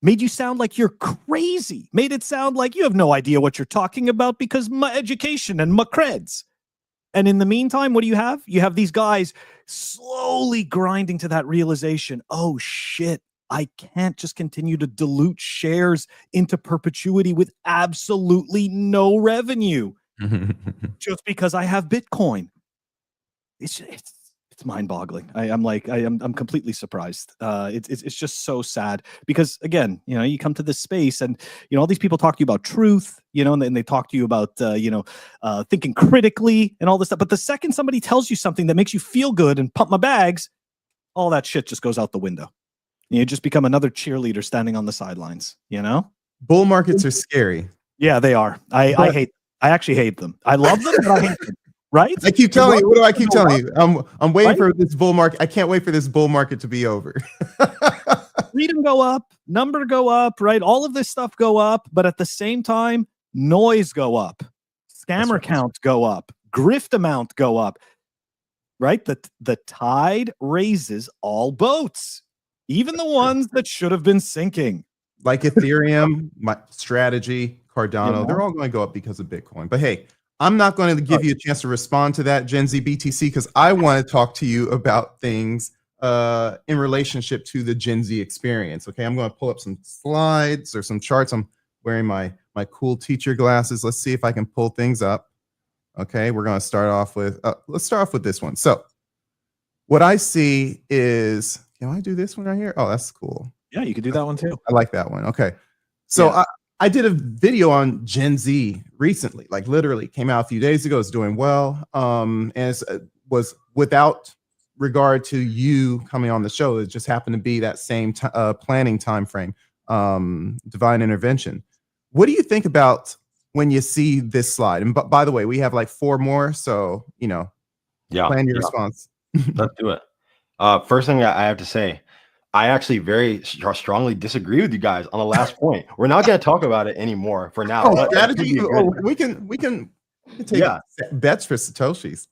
Made you sound like you're crazy. Made it sound like you have no idea what you're talking about because my education and my creds. And in the meantime, what do you have? You have these guys slowly grinding to that realization. Oh shit, I can't just continue to dilute shares into perpetuity with absolutely no revenue just because I have Bitcoin. It's mind-boggling. I'm completely surprised. It's just so sad because, again, you come to this space and all these people talk to you about truth, and they talk to you about thinking critically and all this stuff. But the second somebody tells you something that makes you feel good and pump my bags, all that shit just goes out the window. You just become another cheerleader standing on the sidelines. Bull markets are scary. Yeah, they are. I actually hate them. I love them, but I hate them. Right? I keep telling you. What do I keep telling you? I'm waiting for this bull market. I can't wait for this bull market to be over. Freedom go up, number go up, right? All of this stuff go up, but at the same time, noise go up, scammer count go up, grift amount go up. Right? The tide raises all boats, even the ones that should have been sinking. Like Ethereum, my strategy, Cardano, they're all going to go up because of Bitcoin. But hey, I'm not going to give you a chance to respond to that, GenZBTC, because I want to talk to you about things in relationship to the Gen Z experience. Okay, I'm going to pull up some slides or some charts. I'm wearing my cool teacher glasses. Let's see if I can pull things up. Okay, we're going to start off with, let's start off with this one. So what I see is, can I do this one right here? Oh, that's cool. Yeah, you could do that one too. I like that one. Okay, so I did a video on Gen Z recently, like literally came out a few days ago. It's doing well. And it was without regard to you coming on the show. It just happened to be that same planning time frame, divine intervention. What do you think about when you see this slide? And by the way, we have like 4 more. So, plan your response. Let's do it. First thing I have to say, I actually very strongly disagree with you guys on the last point. We're not going to talk about it anymore for now. Strategy. We can take bets for Satoshis.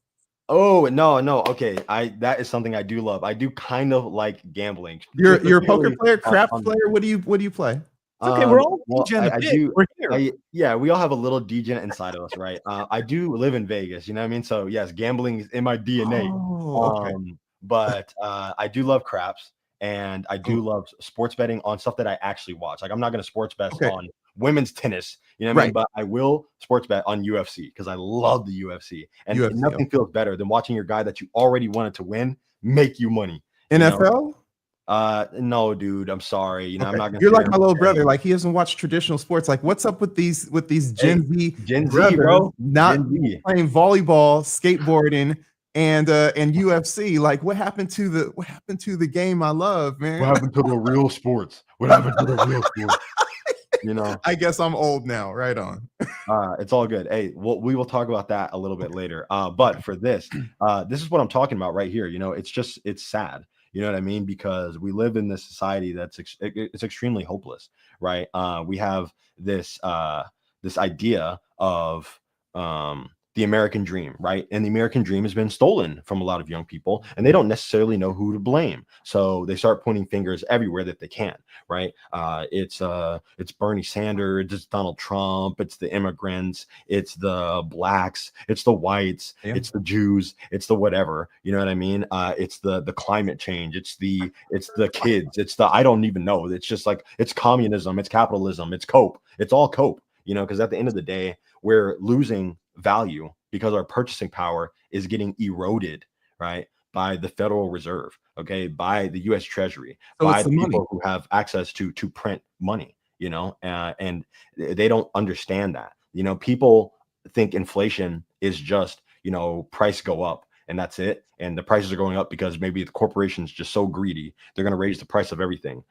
Oh no. Okay, that is something I do love. I do kind of like gambling. You're a poker player, craps player. What do you play? It's okay, we're all degen. We're here. Yeah, we all have a little degen inside of us, right? I do live in Vegas, you know what I mean? So yes, gambling is in my DNA. Okay. But I do love craps. And I do love sports betting on stuff that I actually watch. Like I'm not going to sports bet on women's tennis, you know what I mean? But I will sports bet on UFC because I love the UFC. And nothing feels better than watching your guy that you already wanted to win make you money. NFL? No, dude. I'm sorry. I'm not gonna. You're like my little brother. Like he doesn't watch traditional sports. Like what's up with these Gen Z, bro? Not playing volleyball, skateboarding. And UFC, like what happened to the game I love, man? What happened to the real sports? What happened to the real sports? I guess I'm old now. Right on. It's all good. Hey, we will talk about that a little bit later. But for this is what I'm talking about right here. It's sad. You know what I mean? Because we live in this society that's it's extremely hopeless, right? We have this idea of the American dream, right? And the American dream has been stolen from a lot of young people, and they don't necessarily know who to blame. So they start pointing fingers everywhere that they can, right? It's Bernie Sanders, it's Donald Trump, it's the immigrants, it's the blacks, it's the whites, it's the Jews, it's the whatever. You know what I mean? It's the climate change, it's the kids, it's the I don't even know. It's just like it's communism, it's capitalism, it's cope, it's all cope. Because at the end of the day, we're losing value because our purchasing power is getting eroded, right, by the Federal Reserve, okay, by the U.S. Treasury, So by it's the the money. people who have access to print money, and they don't understand that. People think inflation is just, price go up and that's it. And the prices are going up because maybe the corporation's just so greedy, they're going to raise the price of everything.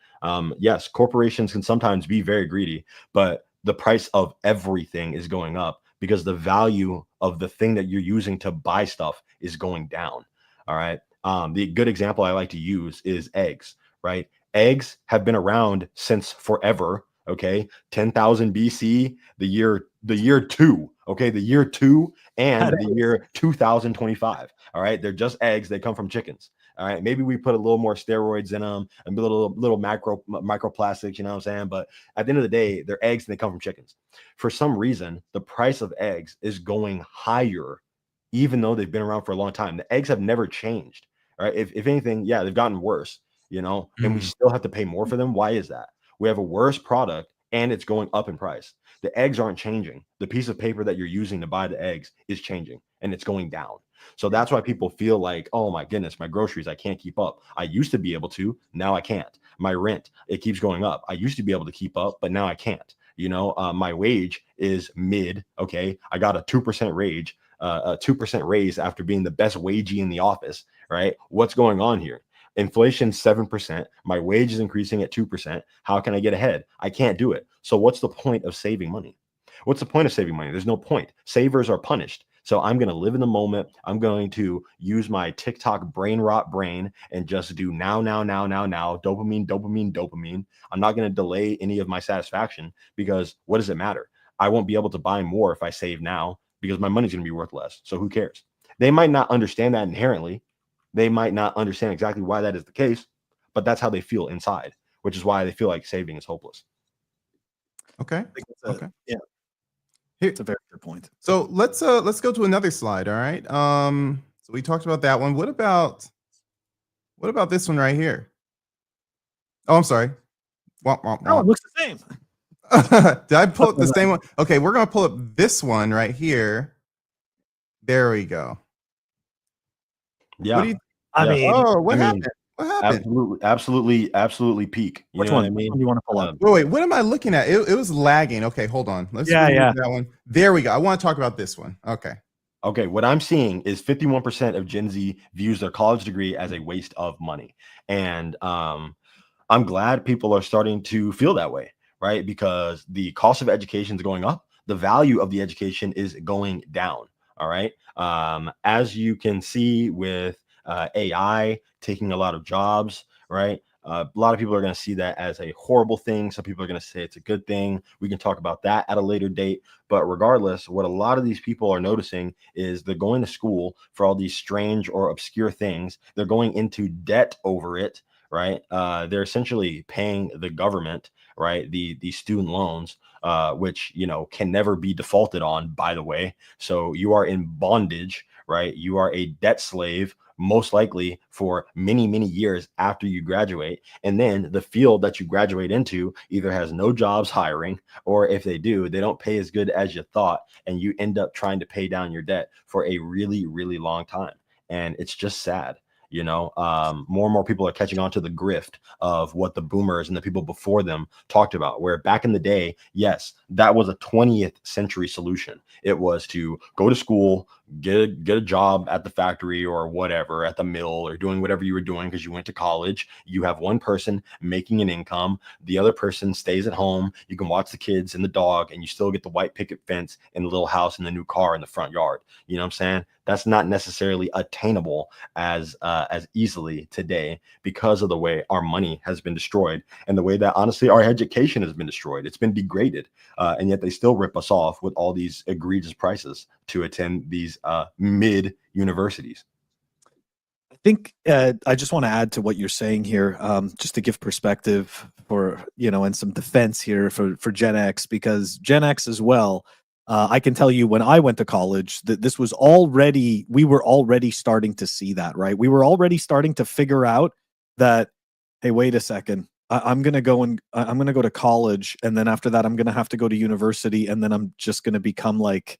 Yes, corporations can sometimes be very greedy, but the price of everything is going up because the value of the thing that you're using to buy stuff is going down. All right. The good example I like to use is eggs, right? Eggs have been around since forever. Okay. 10,000 BC, the year two. Okay. The year two and the year 2025. All right. They're just eggs. They come from chickens. All right. Maybe we put a little more steroids in them and a little microplastics, you know what I'm saying? But at the end of the day, they're eggs and they come from chickens. For some reason, the price of eggs is going higher, even though they've been around for a long time. The eggs have never changed. All right. If anything, yeah, they've gotten worse, and we still have to pay more for them. Why is that? We have a worse product and it's going up in price. The eggs aren't changing. The piece of paper that you're using to buy the eggs is changing and it's going down. So that's why people feel like, oh my goodness, my groceries, I can't keep up. I used to be able to, now I can't. My rent, it keeps going up. I used to be able to keep up, but now I can't. My wage is mid. Okay. I got a 2% a 2% raise after being the best wagee in the office, right? What's going on here? Inflation 7%. My wage is increasing at 2%. How can I get ahead? I can't do it. So what's the point of saving money? What's the point of saving money? There's no point. Savers are punished. So I'm going to live in the moment. I'm going to use my TikTok brain rot brain and just do now, dopamine, dopamine, dopamine. I'm not going to delay any of my satisfaction because what does it matter? I won't be able to buy more if I save now because my money's going to be worth less. So who cares? They might not understand that inherently. They might not understand exactly why that is the case, but that's how they feel inside, which is why they feel like saving is hopeless. Okay. Okay. Yeah. Here, it's a very good point. So let's go to another slide. All right. So we talked about that one. What about this one right here? Oh, I'm sorry. Womp, womp, Oh, it womp. looks the same. Did I pull up the same one? Okay, we're gonna pull up this one right here. There we go. Yeah. What do you? I mean, Oh, what happened? What happened? Absolutely peak. which one? Which one do you want to pull up? Wait, what am I looking at? It was lagging. Okay, hold on. Let's remove that one. There we go. I want to talk about this one. Okay, what I'm seeing is 51% of Gen Z views their college degree as a waste of money. And I'm glad people are starting to feel that way, right? Because the cost of education is going up. The value of the education is going down. All right. As you can see with AI taking a lot of jobs, right? A lot of people are going to see that as a horrible thing. Some people are going to say it's a good thing. We can talk about that at a later date. But regardless, what a lot of these people are noticing is they're going to school for all these strange or obscure things. They're going into debt over it, right? They're essentially paying the government, right? The student loans, which, can never be defaulted on, by the way. So you are in bondage, right? You are a debt slave, most likely for many, many years after you graduate. And then the field that you graduate into either has no jobs hiring, or if they do, they don't pay as good as you thought. And you end up trying to pay down your debt for a really, really long time. And it's just sad. More and more people are catching on to the grift of what the boomers and the people before them talked about, where back in the day, yes, that was a 20th century solution. It was to go to school, get a job at the factory or whatever, at the mill, or doing whatever you were doing because you went to college. You have one person making an income. The other person stays at home. You can watch the kids and the dog, and you still get the white picket fence and the little house and the new car in the front yard. You know what I'm saying? That's not necessarily attainable as easily today because of the way our money has been destroyed and the way that, honestly, our education has been destroyed. It's been degraded, and yet they still rip us off with all these egregious prices to attend these mid universities. I think I just want to add to what you're saying here, just to give perspective for, and some defense here for Gen X, because Gen X as well. I can tell you when I went to college that we were already starting to see that, right? We were already starting to figure out that, hey, wait a second, I'm going to go to college. And then after that, I'm going to have to go to university. And then I'm just going to become like,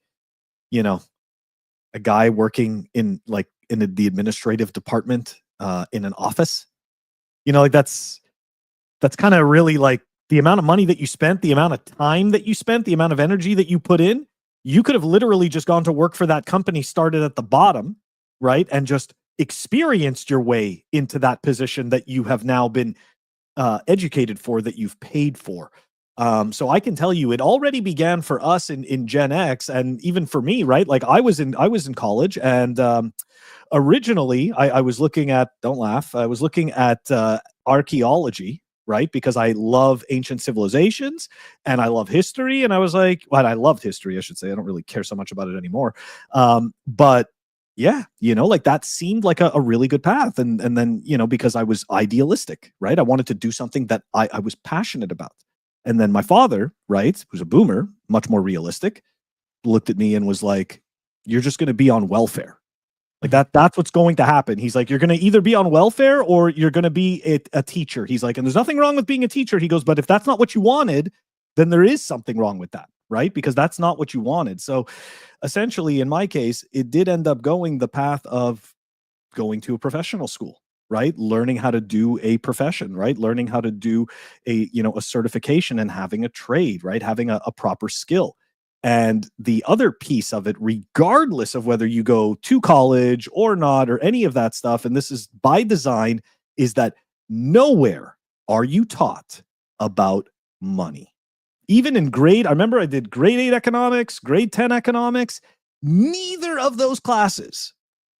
a guy working in the administrative department in an office. You know, like that's kind of really like the amount of money that you spent, the amount of time that you spent, the amount of energy that you put in. You could have literally just gone to work for that company, started at the bottom, right? And just experienced your way into that position that you have now been educated for, that you've paid for. So I can tell you, it already began for us in Gen X, and even for me, right? Like I was in college, and originally I was looking at, don't laugh, I was looking at archaeology, right? Because I love ancient civilizations and I love history. And I was like, well, I loved history, I should say. I don't really care so much about it anymore. But yeah, you know, like that seemed like a really good path. And then, you know, because I was idealistic, right? I wanted to do something that I was passionate about. And then my father, right, who's a boomer, much more realistic, looked at me and was like, you're just going to be on welfare. Like that's what's going to happen. He's like, you're going to either be on welfare or you're going to be a teacher. He's like, and there's nothing wrong with being a teacher. He goes, but if that's not what you wanted, then there is something wrong with that, right? Because that's not what you wanted. So essentially, in my case, it did end up going the path of going to a professional school, right? Learning how to do a profession, right? Learning how to do a certification and having a trade, right? Having a proper skill. And the other piece of it, regardless of whether you go to college or not, or any of that stuff, and this is by design, is that nowhere are you taught about money. Even in I remember I did grade 8 economics, grade 10 economics. Neither of those classes,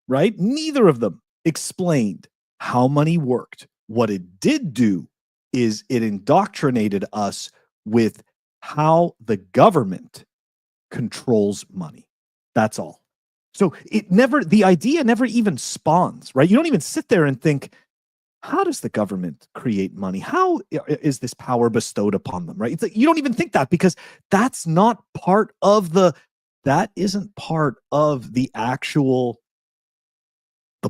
right? Neither of them explained how money worked. What it did do is it indoctrinated us with how the government controls money. That's all. So the idea never even spawns, right? You don't even sit there and think, how does the government create money? How is this power bestowed upon them, right? It's like, you don't even think that, because that's not part of that isn't part of the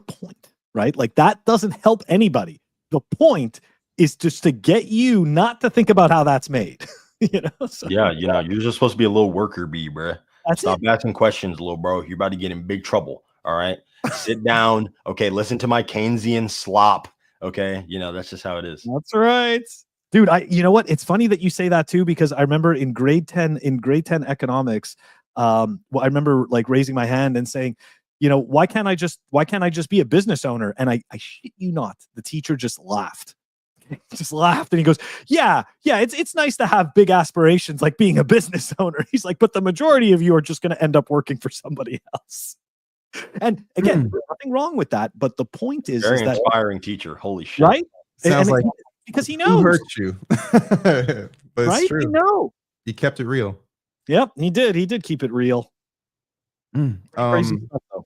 point, right? Like that doesn't help anybody. The point is just to get you not to think about how that's made. You know? So, yeah, you're just supposed to be a little worker bee, bro. Stop asking questions, little bro. You're about to get in big trouble. All right. Sit down. Okay. Listen to my Keynesian slop. Okay. That's just how it is. That's right. Dude, you know what? It's funny that you say that too, because I remember in grade 10 economics, I remember like raising my hand and saying, why can't I just be a business owner? And I shit you not, the teacher just laughed. And he goes, yeah, it's nice to have big aspirations like being a business owner. He's like, but the majority of you are just going to end up working for somebody else. And again, there's nothing wrong with that, but the point is Very that inspiring teacher. Holy shit. Right? Sounds like because he knows. Who hurt you? But it's right? true. You know. He kept it real. Yep, he did keep it real. Crazy stuff, though.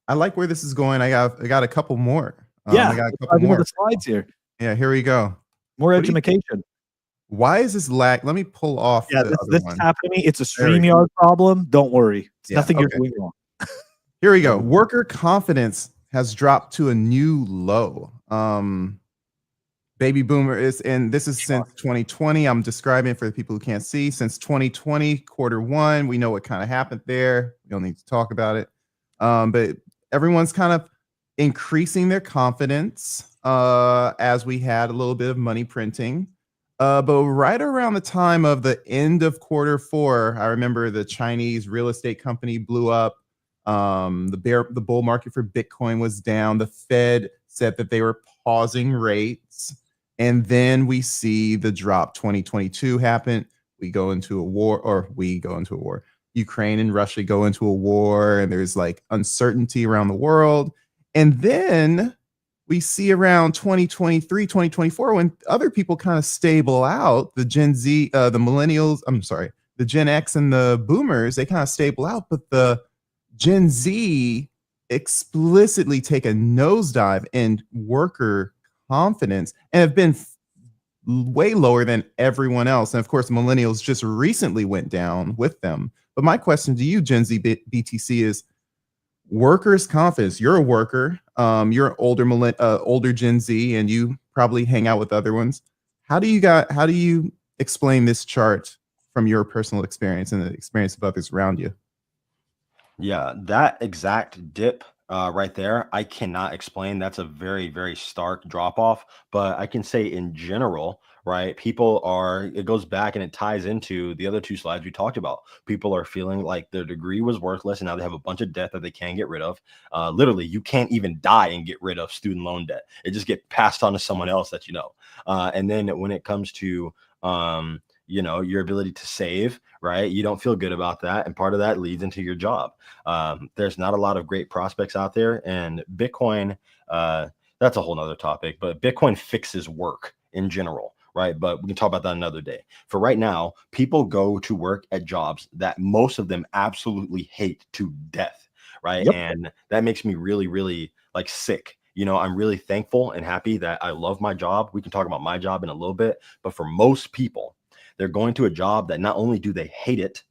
I like where this is going. I got a couple more. I got a couple more. The slides here. Yeah, here we go. More education. Why is this lag? Let me pull off. Yeah, this is happening to me. It's a StreamYard problem. Don't worry. It's nothing you're doing wrong. Here we go. Worker confidence has dropped to a new low. Baby boomer and this is since 2020. I'm describing it for the people who can't see. Since 2020, Q1, we know what kind of happened there. We don't need to talk about it. But everyone's kind of increasing their confidence as we had a little bit of money printing. But right around the time of the end of Q4, I remember the Chinese real estate company blew up. The bull market for Bitcoin was down. The Fed said that they were pausing rates. And then we see the drop. 2022 happen. We go into a war. Ukraine and Russia go into a war, and there's like uncertainty around the world. And then we see around 2023, 2024, when other people kind of stable out, the Gen Z, the millennials, the Gen X and the boomers, they kind of stable out, but the Gen Z explicitly take a nosedive in worker confidence and have been way lower than everyone else. And of course, millennials just recently went down with them. But my question to you, GenZBTC, is workers' confidence. You're a worker. You're an older Gen Z, and you probably hang out with other ones. How do you explain this chart from your personal experience and the experience of others around you? Yeah, that exact dip right there, I cannot explain. That's a very, very stark drop off. But I can say in general, right? People are, it goes back and it ties into the other two slides we talked about. People are feeling like their degree was worthless and now they have a bunch of debt that they can't get rid of. Literally, you can't even die and get rid of student loan debt. It just get passed on to someone else that you know. And then when it comes to, your ability to save, right? You don't feel good about that. And part of that leads into your job. There's not a lot of great prospects out there, and Bitcoin, that's a whole nother topic, but Bitcoin fixes work in general, right? But we can talk about that another day. For right now, people go to work at jobs that most of them absolutely hate to death, right? Yep. And that makes me really, really like sick. I'm really thankful and happy that I love my job. We can talk about my job in a little bit, but for most people, they're going to a job that not only do they hate it,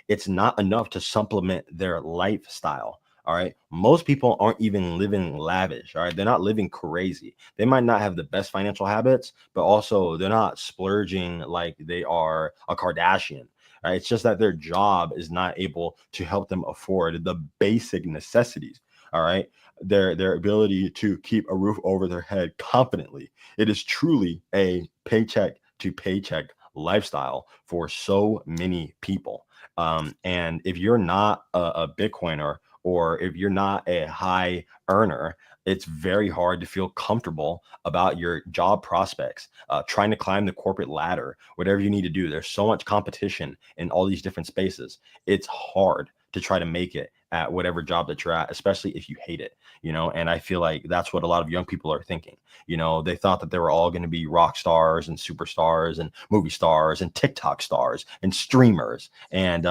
it's not enough to supplement their lifestyle. All right. Most people aren't even living lavish. All right. They're not living crazy. They might not have the best financial habits, but also they're not splurging like they are a Kardashian. Right? It's just that their job is not able to help them afford the basic necessities. All right. Their ability to keep a roof over their head confidently. It is truly a paycheck to paycheck lifestyle for so many people. And if you're not a Bitcoiner or if you're not a high earner, it's very hard to feel comfortable about your job prospects, trying to climb the corporate ladder, whatever you need to do. There's so much competition in all these different spaces. It's hard to try to make it at whatever job that you're at, especially if you hate it, and I feel like that's what a lot of young people are thinking. They thought that they were all going to be rock stars and superstars and movie stars and TikTok stars and streamers and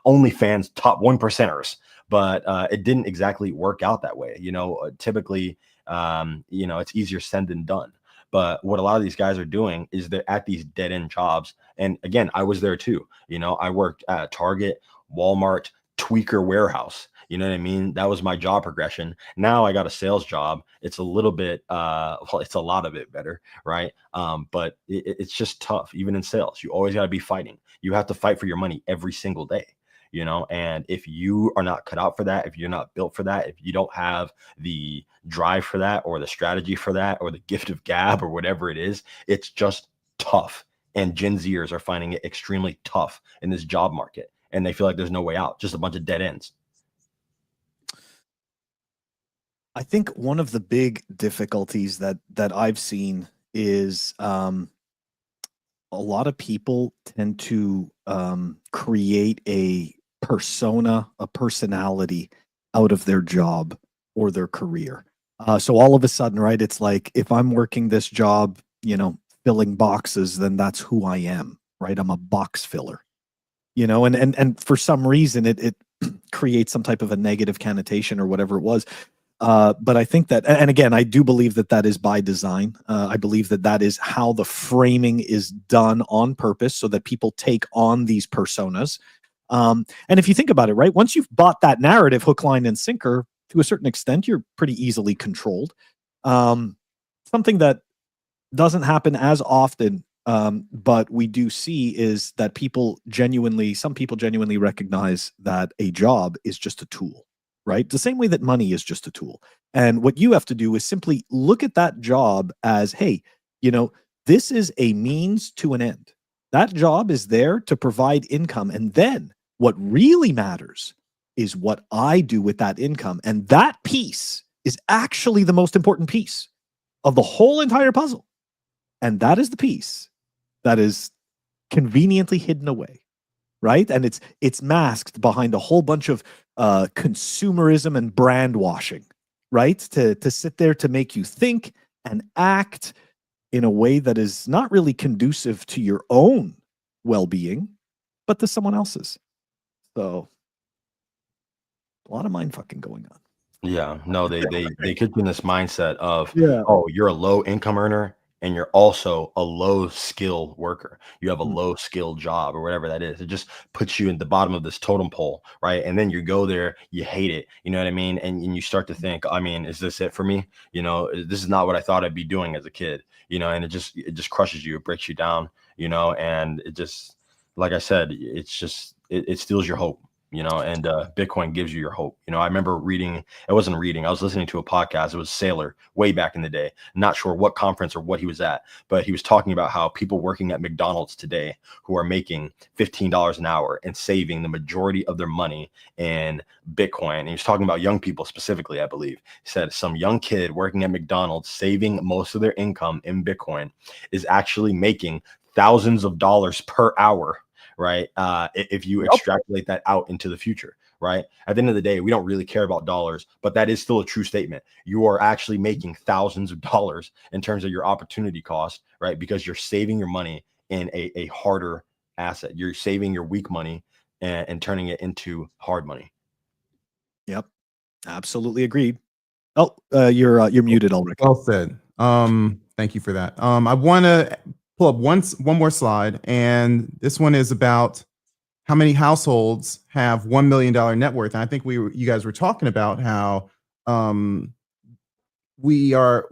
OnlyFans top one percenters, but it didn't exactly work out that way. Typically, it's easier said than done. But what a lot of these guys are doing is they're at these dead end jobs. And again, I was there too. I worked at Target, Walmart, Tweaker warehouse. You know what I mean? That was my job progression. Now I got a sales job. It's a little bit, well, it's a lot of it better, right? But it's just tough, even in sales. You always got to be fighting. You have to fight for your money every single day, and if you are not cut out for that, if you're not built for that, if you don't have the drive for that or the strategy for that or the gift of gab or whatever it is, it's just tough. And Gen Zers are finding it extremely tough in this job market. And they feel like there's no way out, just a bunch of dead ends. I think one of the big difficulties that I've seen is a lot of people tend to create a persona, a personality out of their job or their career. So all of a sudden, right, it's like if I'm working this job, filling boxes, then that's who I am, right? I'm a box filler, and for some reason it creates some type of a negative connotation or whatever it was. But I think that, and again, I do believe that that is by design. I believe that that is how the framing is done on purpose so that people take on these personas. And if you think about it, right, once you've bought that narrative, hook, line, and sinker, to a certain extent, you're pretty easily controlled. Something that doesn't happen as often, but we do see is that some people genuinely recognize that a job is just a tool. Right? The same way that money is just a tool. And what you have to do is simply look at that job as, hey, this is a means to an end. That job is there to provide income. And then what really matters is what I do with that income. And that piece is actually the most important piece of the whole entire puzzle. And that is the piece that is conveniently hidden away. Right? And it's masked behind a whole bunch of consumerism and brand washing, right? To sit there to make you think and act in a way that is not really conducive to your own well-being, but to someone else's. So a lot of mind fucking going on. Yeah, no, they keep you in this mindset of, Yeah. oh, you're a low income earner and you're also a low skill worker. You have a Mm. low skill job or whatever that is. It just puts you in the bottom of this totem pole, right? And then you go there, you hate it, you know what I mean? And you start to think, I mean, is this it for me? This is not what I thought I'd be doing as a kid, and it just crushes you, it breaks you down, and it just, like I said, it's just it steals your hope. and Bitcoin gives you your hope. I remember I was listening to a podcast. It was Sailor way back in the day. Not sure what conference or what he was at, but he was talking about how people working at McDonald's today who are making $15 an hour and saving the majority of their money in Bitcoin. And he was talking about young people specifically, I believe. He said some young kid working at McDonald's saving most of their income in Bitcoin is actually making thousands of dollars per hour, right? If you extrapolate that out into the future, right? At the end of the day, we don't really care about dollars, but that is still a true statement. You are actually making thousands of dollars in terms of your opportunity cost, right? Because you're saving your money in a harder asset. You're saving your weak money and turning it into hard money. Yep. Absolutely agreed. Oh, you're muted, Ulrich. Well said. Thank you for that. I want to pull up one more slide, and this one is about how many households have $1 million net worth. And I think you guys were talking about how we are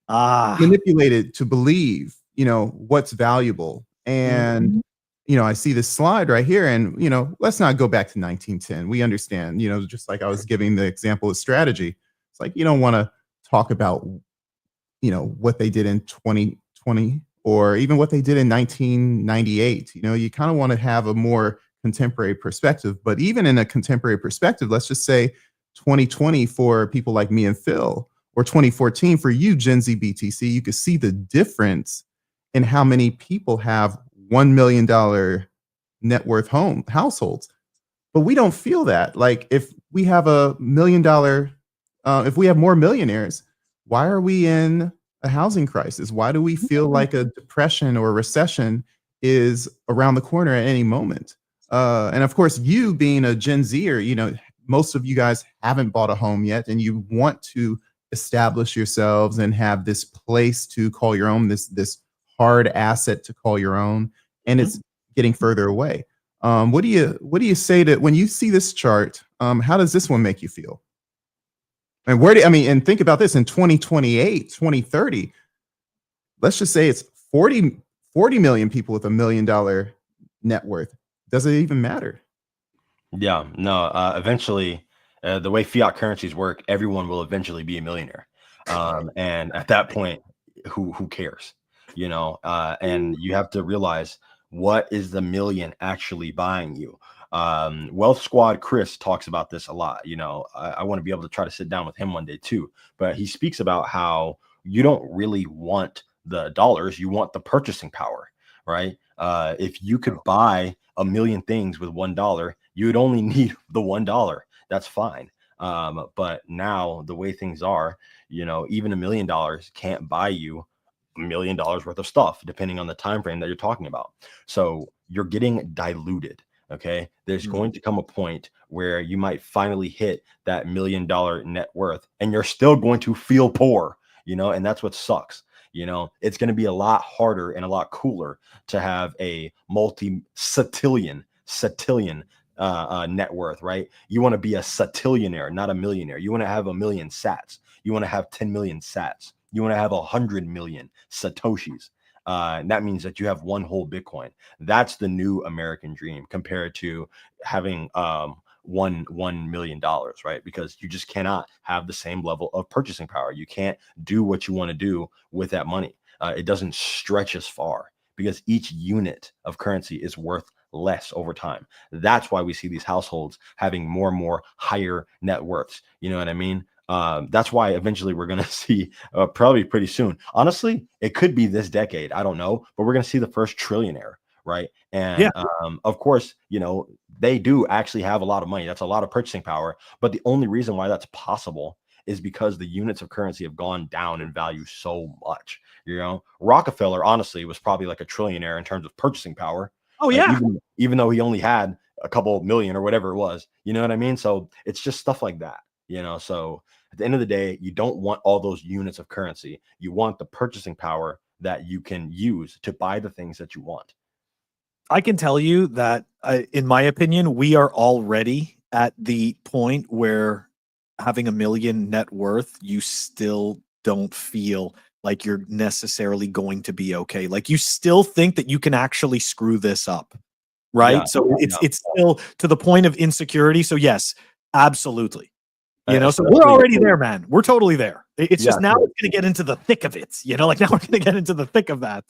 manipulated to believe, what's valuable. And I see this slide right here, and let's not go back to 1910. We understand, just like I was giving the example of strategy. It's like you don't want to talk about what they did in 2020 or even what they did in 1998. You kind of want to have a more contemporary perspective. But even in a contemporary perspective, let's just say 2020 for people like me and Phil, or 2014 for you, GenZBTC, you could see the difference in how many people have $1 million net worth households. But we don't feel that. Like if we have $1 million, if we have more millionaires, why are we in a housing crisis? Why do we feel like a depression or a recession is around the corner at any moment? And of course, you being a Gen Zer, most of you guys haven't bought a home yet, and you want to establish yourselves and have this place to call your own, this hard asset to call your own, and it's getting further away. What do you say to when you see this chart? How does this one make you feel? And and think about this in 2028, 2030, let's just say it's 40 million people with $1 million net worth. Does it even matter? Yeah, no, eventually, the way fiat currencies work, everyone will eventually be a millionaire. And at that point, who cares? And you have to realize, what is the million actually buying you? Wealth Squad Chris talks about this a lot. I want to be able to try to sit down with him one day too, but he speaks about how you don't really want the dollars, you want the purchasing power, right? If you could buy a million things with $1, you would only need the $1. That's fine. But now the way things are, even $1 million can't buy you $1 million worth of stuff, depending on the time frame that you're talking about. So you're getting diluted. Okay, there's going to come a point where you might finally hit that $1 million net worth, and you're still going to feel poor, and that's what sucks. It's going to be a lot harder and a lot cooler to have a multi-satillion net worth, right? You want to be a satillionaire, not a millionaire. You want to have 1 million sats. You want to have 10 million sats. You want to have 100 million satoshis. And that means that you have one whole Bitcoin. That's the new American dream compared to having $1 million, right? Because you just cannot have the same level of purchasing power. You can't do what you want to do with that money. It doesn't stretch as far because each unit of currency is worth less over time. That's why we see these households having more and more higher net worths. You know what I mean? That's why eventually we're going to see, probably pretty soon, honestly, it could be this decade, I don't know, but we're going to see the first trillionaire, right? And of course, they do actually have a lot of money. That's a lot of purchasing power. But the only reason why that's possible is because the units of currency have gone down in value so much. Rockefeller, honestly, was probably like a trillionaire in terms of purchasing power. Oh yeah. Even though he only had a couple million or whatever it was, you know what I mean? So it's just stuff like that, so at the end of the day, you don't want all those units of currency. You want the purchasing power that you can use to buy the things that you want. I can tell you that, in my opinion, we are already at the point where having $1 million net worth, you still don't feel like you're necessarily going to be okay. Like you still think that you can actually screw this up. right? Yeah, So yeah. it's still to the point of insecurity. So yes, absolutely. You know, so we're Especially, already there, man. We're totally there. It's just yeah, now it's going to get into the thick of it. You know, like now we're going to get into the thick of that.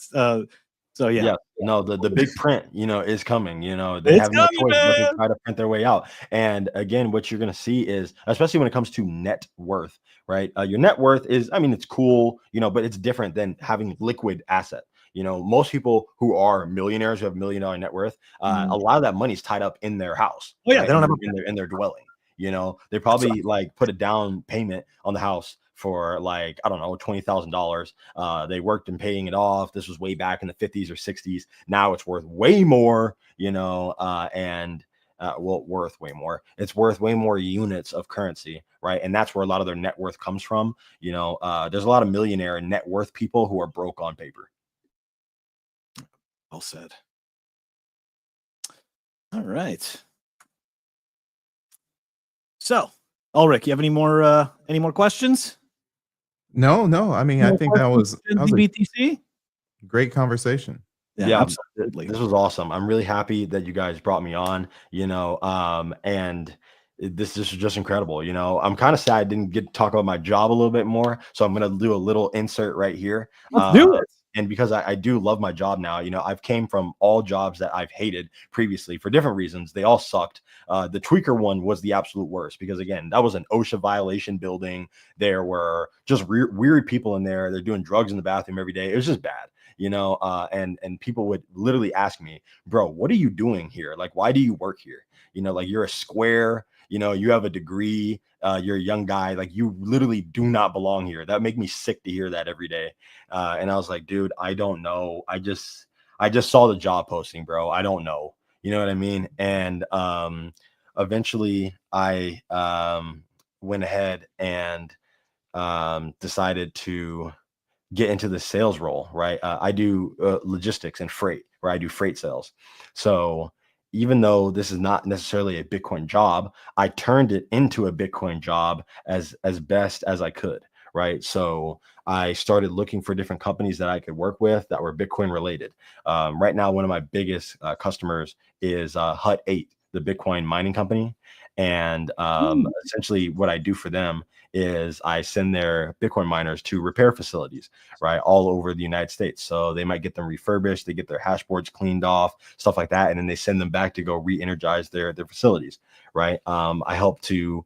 So yeah, yeah. No, the big print, you know, is coming. You know, they it's have no coming, choice but to man. try to print their way out. And again, what you're going to see is, especially when it comes to net worth, right? Your net worth is, I mean, it's cool, you know, but it's different than having liquid asset. You know, most people who are millionaires who have $1 million net worth, a lot of that money's tied up in their house, Oh yeah, right? they don't have In their dwelling. You know, they That's right. probably like put a down payment on the house for like, I don't know, $20,000. They worked in paying it off. This was way back in the 50s or 60s. Now it's worth way more, you know, well, worth way more. It's worth way more units of currency, right? And that's where a lot of their net worth comes from. You know, there's a lot of millionaire and net worth people who are broke on paper. Well said. All right. So, Ulrich, you have any more questions? No, no. I mean, I More think that questions was for GenZBTC? a great conversation. Yeah, Yeah, absolutely. this was awesome. I'm really happy that you guys brought me on, you know, and this is just incredible. You know, I'm kind of sad I didn't get to talk about my job a little bit more. So I'm going to do a little insert right here. Let's do it. And because I do love my job now, you know, I've came from all jobs that I've hated previously for different reasons. They all sucked. The tweaker one was the absolute worst because, again, that was an OSHA violation building. There were just weird people in there. They're doing drugs in the bathroom every day. It was just bad, you know, and people would literally ask me, bro, what are you doing here? Like, why do you work here? You know, like you're a square, you know, you have a degree, you're a young guy, like you literally do not belong here. That make me sick to hear that every day. And I was like, dude, I don't know. I just saw the job posting, bro. I don't know. You know what I mean? And eventually I went ahead and decided to get into the sales role, right? I do logistics and freight, where I do freight sales. So even though this is not necessarily a Bitcoin job, I turned it into a Bitcoin job as best as I could, right? So I started looking for different companies that I could work with that were Bitcoin related. Right now, one of my biggest customers is Hut 8, the Bitcoin mining company. And essentially what I do for them is I send their Bitcoin miners to repair facilities, right, all over the United States. So they might get them refurbished, they get their hash boards cleaned off, stuff like that, and then they send them back to go re-energize their facilities, right? I help to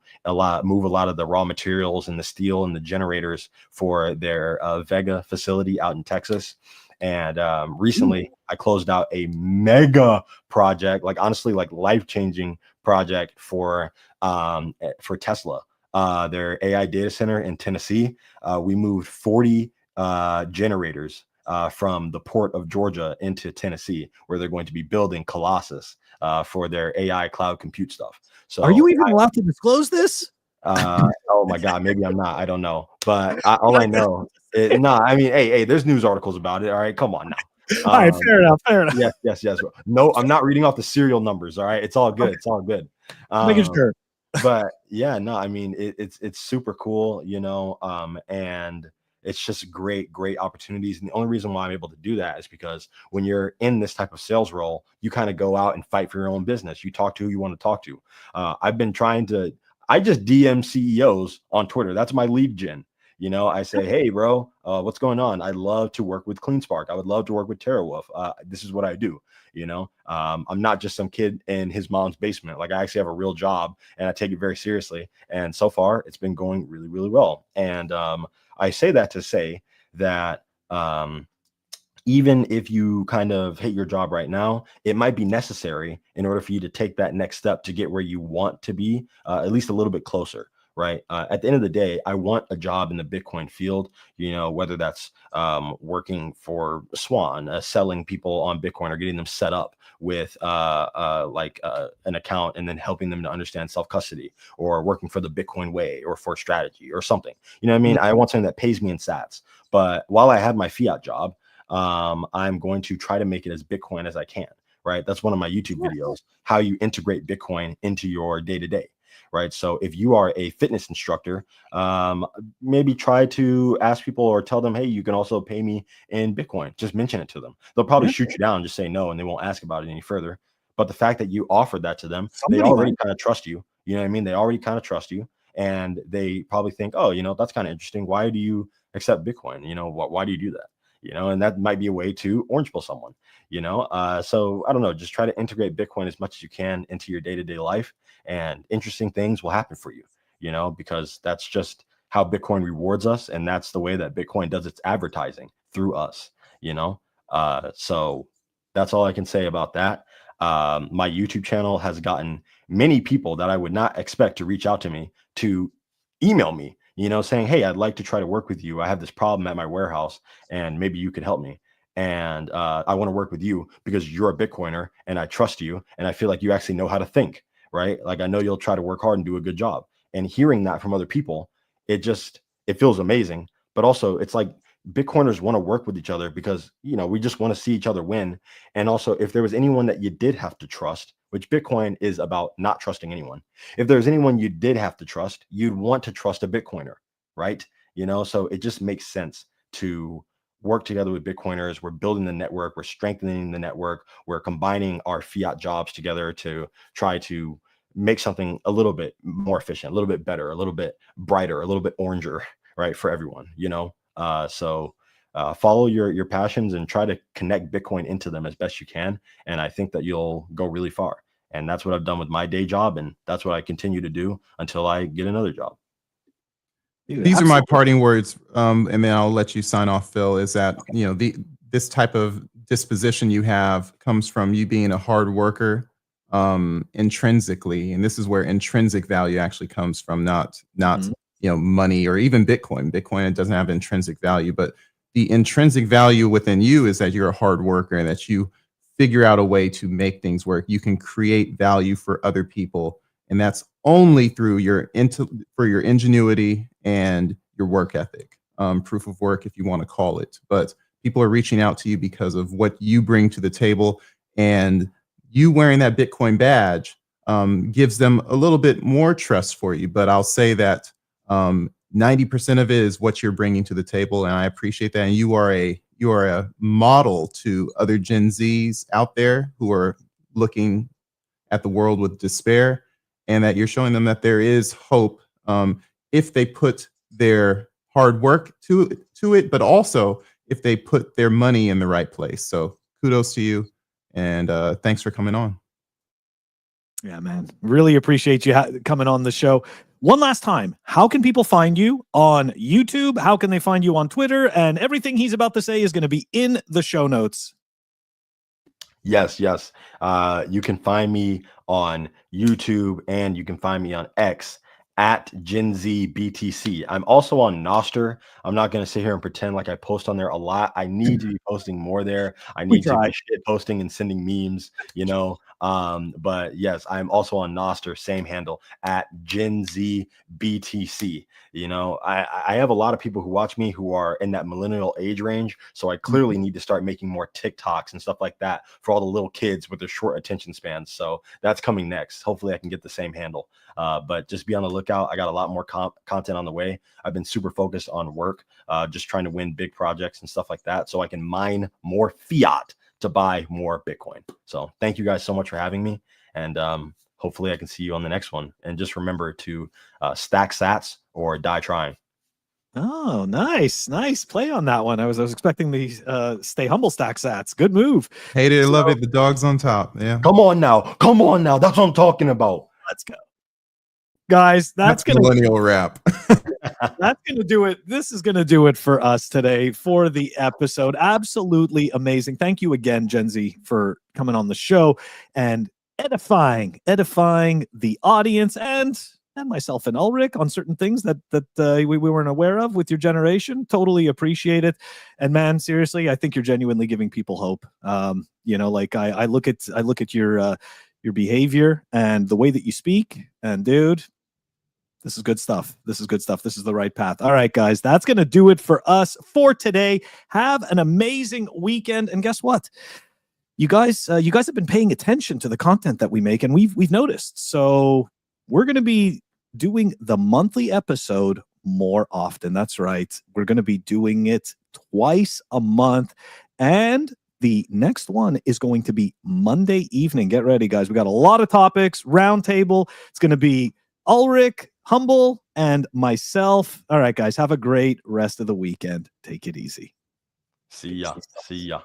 move a lot of the raw materials and the steel and the generators for their Vega facility out in Texas. And recently I closed out a mega project, like honestly, like life-changing project for Tesla, their AI data center in Tennessee. We moved 40 generators from the port of Georgia into Tennessee, where they're going to be building Colossus for their AI cloud compute stuff. So Are you even allowed to disclose this? oh my God, maybe I'm not. I don't know. But all I know no, I mean, hey, there's news articles about it. All right, come on now. All right, fair enough. Fair enough. Yes. No, I'm not reading off the serial numbers. All right, it's all good. Okay. It's all good. Making sure. But yeah, no, I mean, it's super cool, you know, and it's just great opportunities. And the only reason why I'm able to do that is because when you're in this type of sales role, you kind of go out and fight for your own business. You talk to who you want to talk to. I just DM CEOs on Twitter. That's my lead gen. You know, I say, hey, bro, what's going on? I'd love to work with CleanSpark. I would love to work with TerraWolf. This is what I do. You know, I'm not just some kid in his mom's basement. Like I actually have a real job and I take it very seriously. And so far it's been going really, really well. And I say that to say that even if you kind of hate your job right now, it might be necessary in order for you to take that next step to get where you want to be, at least a little bit closer. Right. At the end of the day, I want a job in the Bitcoin field, you know, whether that's working for Swan, selling people on Bitcoin or getting them set up with an account and then helping them to understand self-custody, or working for the Bitcoin way or for strategy or something. You know what I mean? I want something that pays me in sats. But while I have my fiat job, I'm going to try to make it as Bitcoin as I can. Right. That's one of my YouTube videos, how you integrate Bitcoin into your day-to-day. Right. So if you are a fitness instructor, maybe try to ask people or tell them, hey, you can also pay me in Bitcoin. Just mention it to them. They'll probably shoot you down, just say no, and they won't ask about it any further. But the fact that you offered that to them, they already kind of trust you. You know what I mean? They already kind of trust you, and they probably think, oh, that's kind of interesting. Why do you accept Bitcoin? Why do you do that? And that might be a way to orange pill someone, so I don't know, just try to integrate Bitcoin as much as you can into your day-to-day life, and interesting things will happen for you, because that's just how Bitcoin rewards us. And that's the way that Bitcoin does its advertising, through us, so that's all I can say about that. My YouTube channel has gotten many people that I would not expect to reach out to me to email me, saying, hey, I'd like to try to work with you. I have this problem at my warehouse and maybe you could help me. And I want to work with you because you're a Bitcoiner and I trust you. And I feel like you actually know how to think, right? Like, I know you'll try to work hard and do a good job. And hearing that from other people, it feels amazing. But also, it's like Bitcoiners want to work with each other because, we just want to see each other win. And also, if there was anyone that you did have to trust, which Bitcoin is about not trusting anyone. If there's anyone you did have to trust, you'd want to trust a Bitcoiner, right? So it just makes sense to work together with Bitcoiners. We're building the network. We're strengthening the network. We're combining our fiat jobs together to try to make something a little bit more efficient, a little bit better, a little bit brighter, a little bit oranger, right, for everyone, so follow your passions and try to connect Bitcoin into them as best you can. And I think that you'll go really far. And that's what I've done with my day job. And that's what I continue to do until I get another job. Dude, these are my parting words. And then I'll let you sign off, Phil, is that, this type of disposition you have comes from you being a hard worker, intrinsically. And this is where intrinsic value actually comes from, not money or even Bitcoin. Bitcoin, it doesn't have intrinsic value, but the intrinsic value within you is that you're a hard worker and that you figure out a way to make things work. You can create value for other people, and that's only through your ingenuity and your work ethic, proof of work, if you want to call it. But people are reaching out to you because of what you bring to the table, and you wearing that Bitcoin badge gives them a little bit more trust for you. But I'll say that 90% of it is what you're bringing to the table, and I appreciate that. And you are a model to other Gen Zs out there who are looking at the world with despair, and that you're showing them that there is hope if they put their hard work to it, but also if they put their money in the right place. So kudos to you, and thanks for coming on. Yeah, man. Really appreciate you coming on the show. One last time, how can people find you on YouTube? How can they find you on Twitter? And everything he's about to say is going to be in the show notes. Yes. You can find me on YouTube, and you can find me on X at GenZBTC. I'm also on Nostr. I'm not going to sit here and pretend like I post on there a lot. I need to be posting more there. I need to be shit posting and sending memes, but yes, I'm also on Nostr, same handle at GenZBTC. I have a lot of people who watch me who are in that millennial age range. So I clearly need to start making more TikToks and stuff like that for all the little kids with their short attention spans. So that's coming next. Hopefully I can get the same handle. But just be on the lookout. I got a lot more content on the way. I've been super focused on work, just trying to win big projects and stuff like that, so I can mine more fiat to buy more Bitcoin. So thank you guys so much for having me. And hopefully I can see you on the next one. And just remember to stack sats or die trying. Oh, nice play on that one. I was expecting the stay humble stack sats. Good move. Hate it, love it. The dog's on top. Yeah. Come on now. That's what I'm talking about. Let's go, guys. That's gonna millennial rap. That's gonna do it. This is gonna do it for us today for the episode. Absolutely amazing. Thank you again, Gen Z, for coming on the show and edifying the audience and myself and Ulric on certain things that we weren't aware of with your generation. Totally appreciate it. And man, seriously, I think you're genuinely giving people hope. Like I look at your behavior and the way that you speak, and dude, this is good stuff. This is the right path. All right, guys, that's going to do it for us for today. Have an amazing weekend. And guess what? You guys have been paying attention to the content that we make, and we've noticed. So we're going to be doing the monthly episode more often. That's right. We're going to be doing it twice a month. And The next one is going to be Monday evening. Get ready, guys. We got a lot of topics, roundtable. It's going to be Ulric, Humble, and myself. All right, guys, have a great rest of the weekend. Take it easy. See ya. See ya.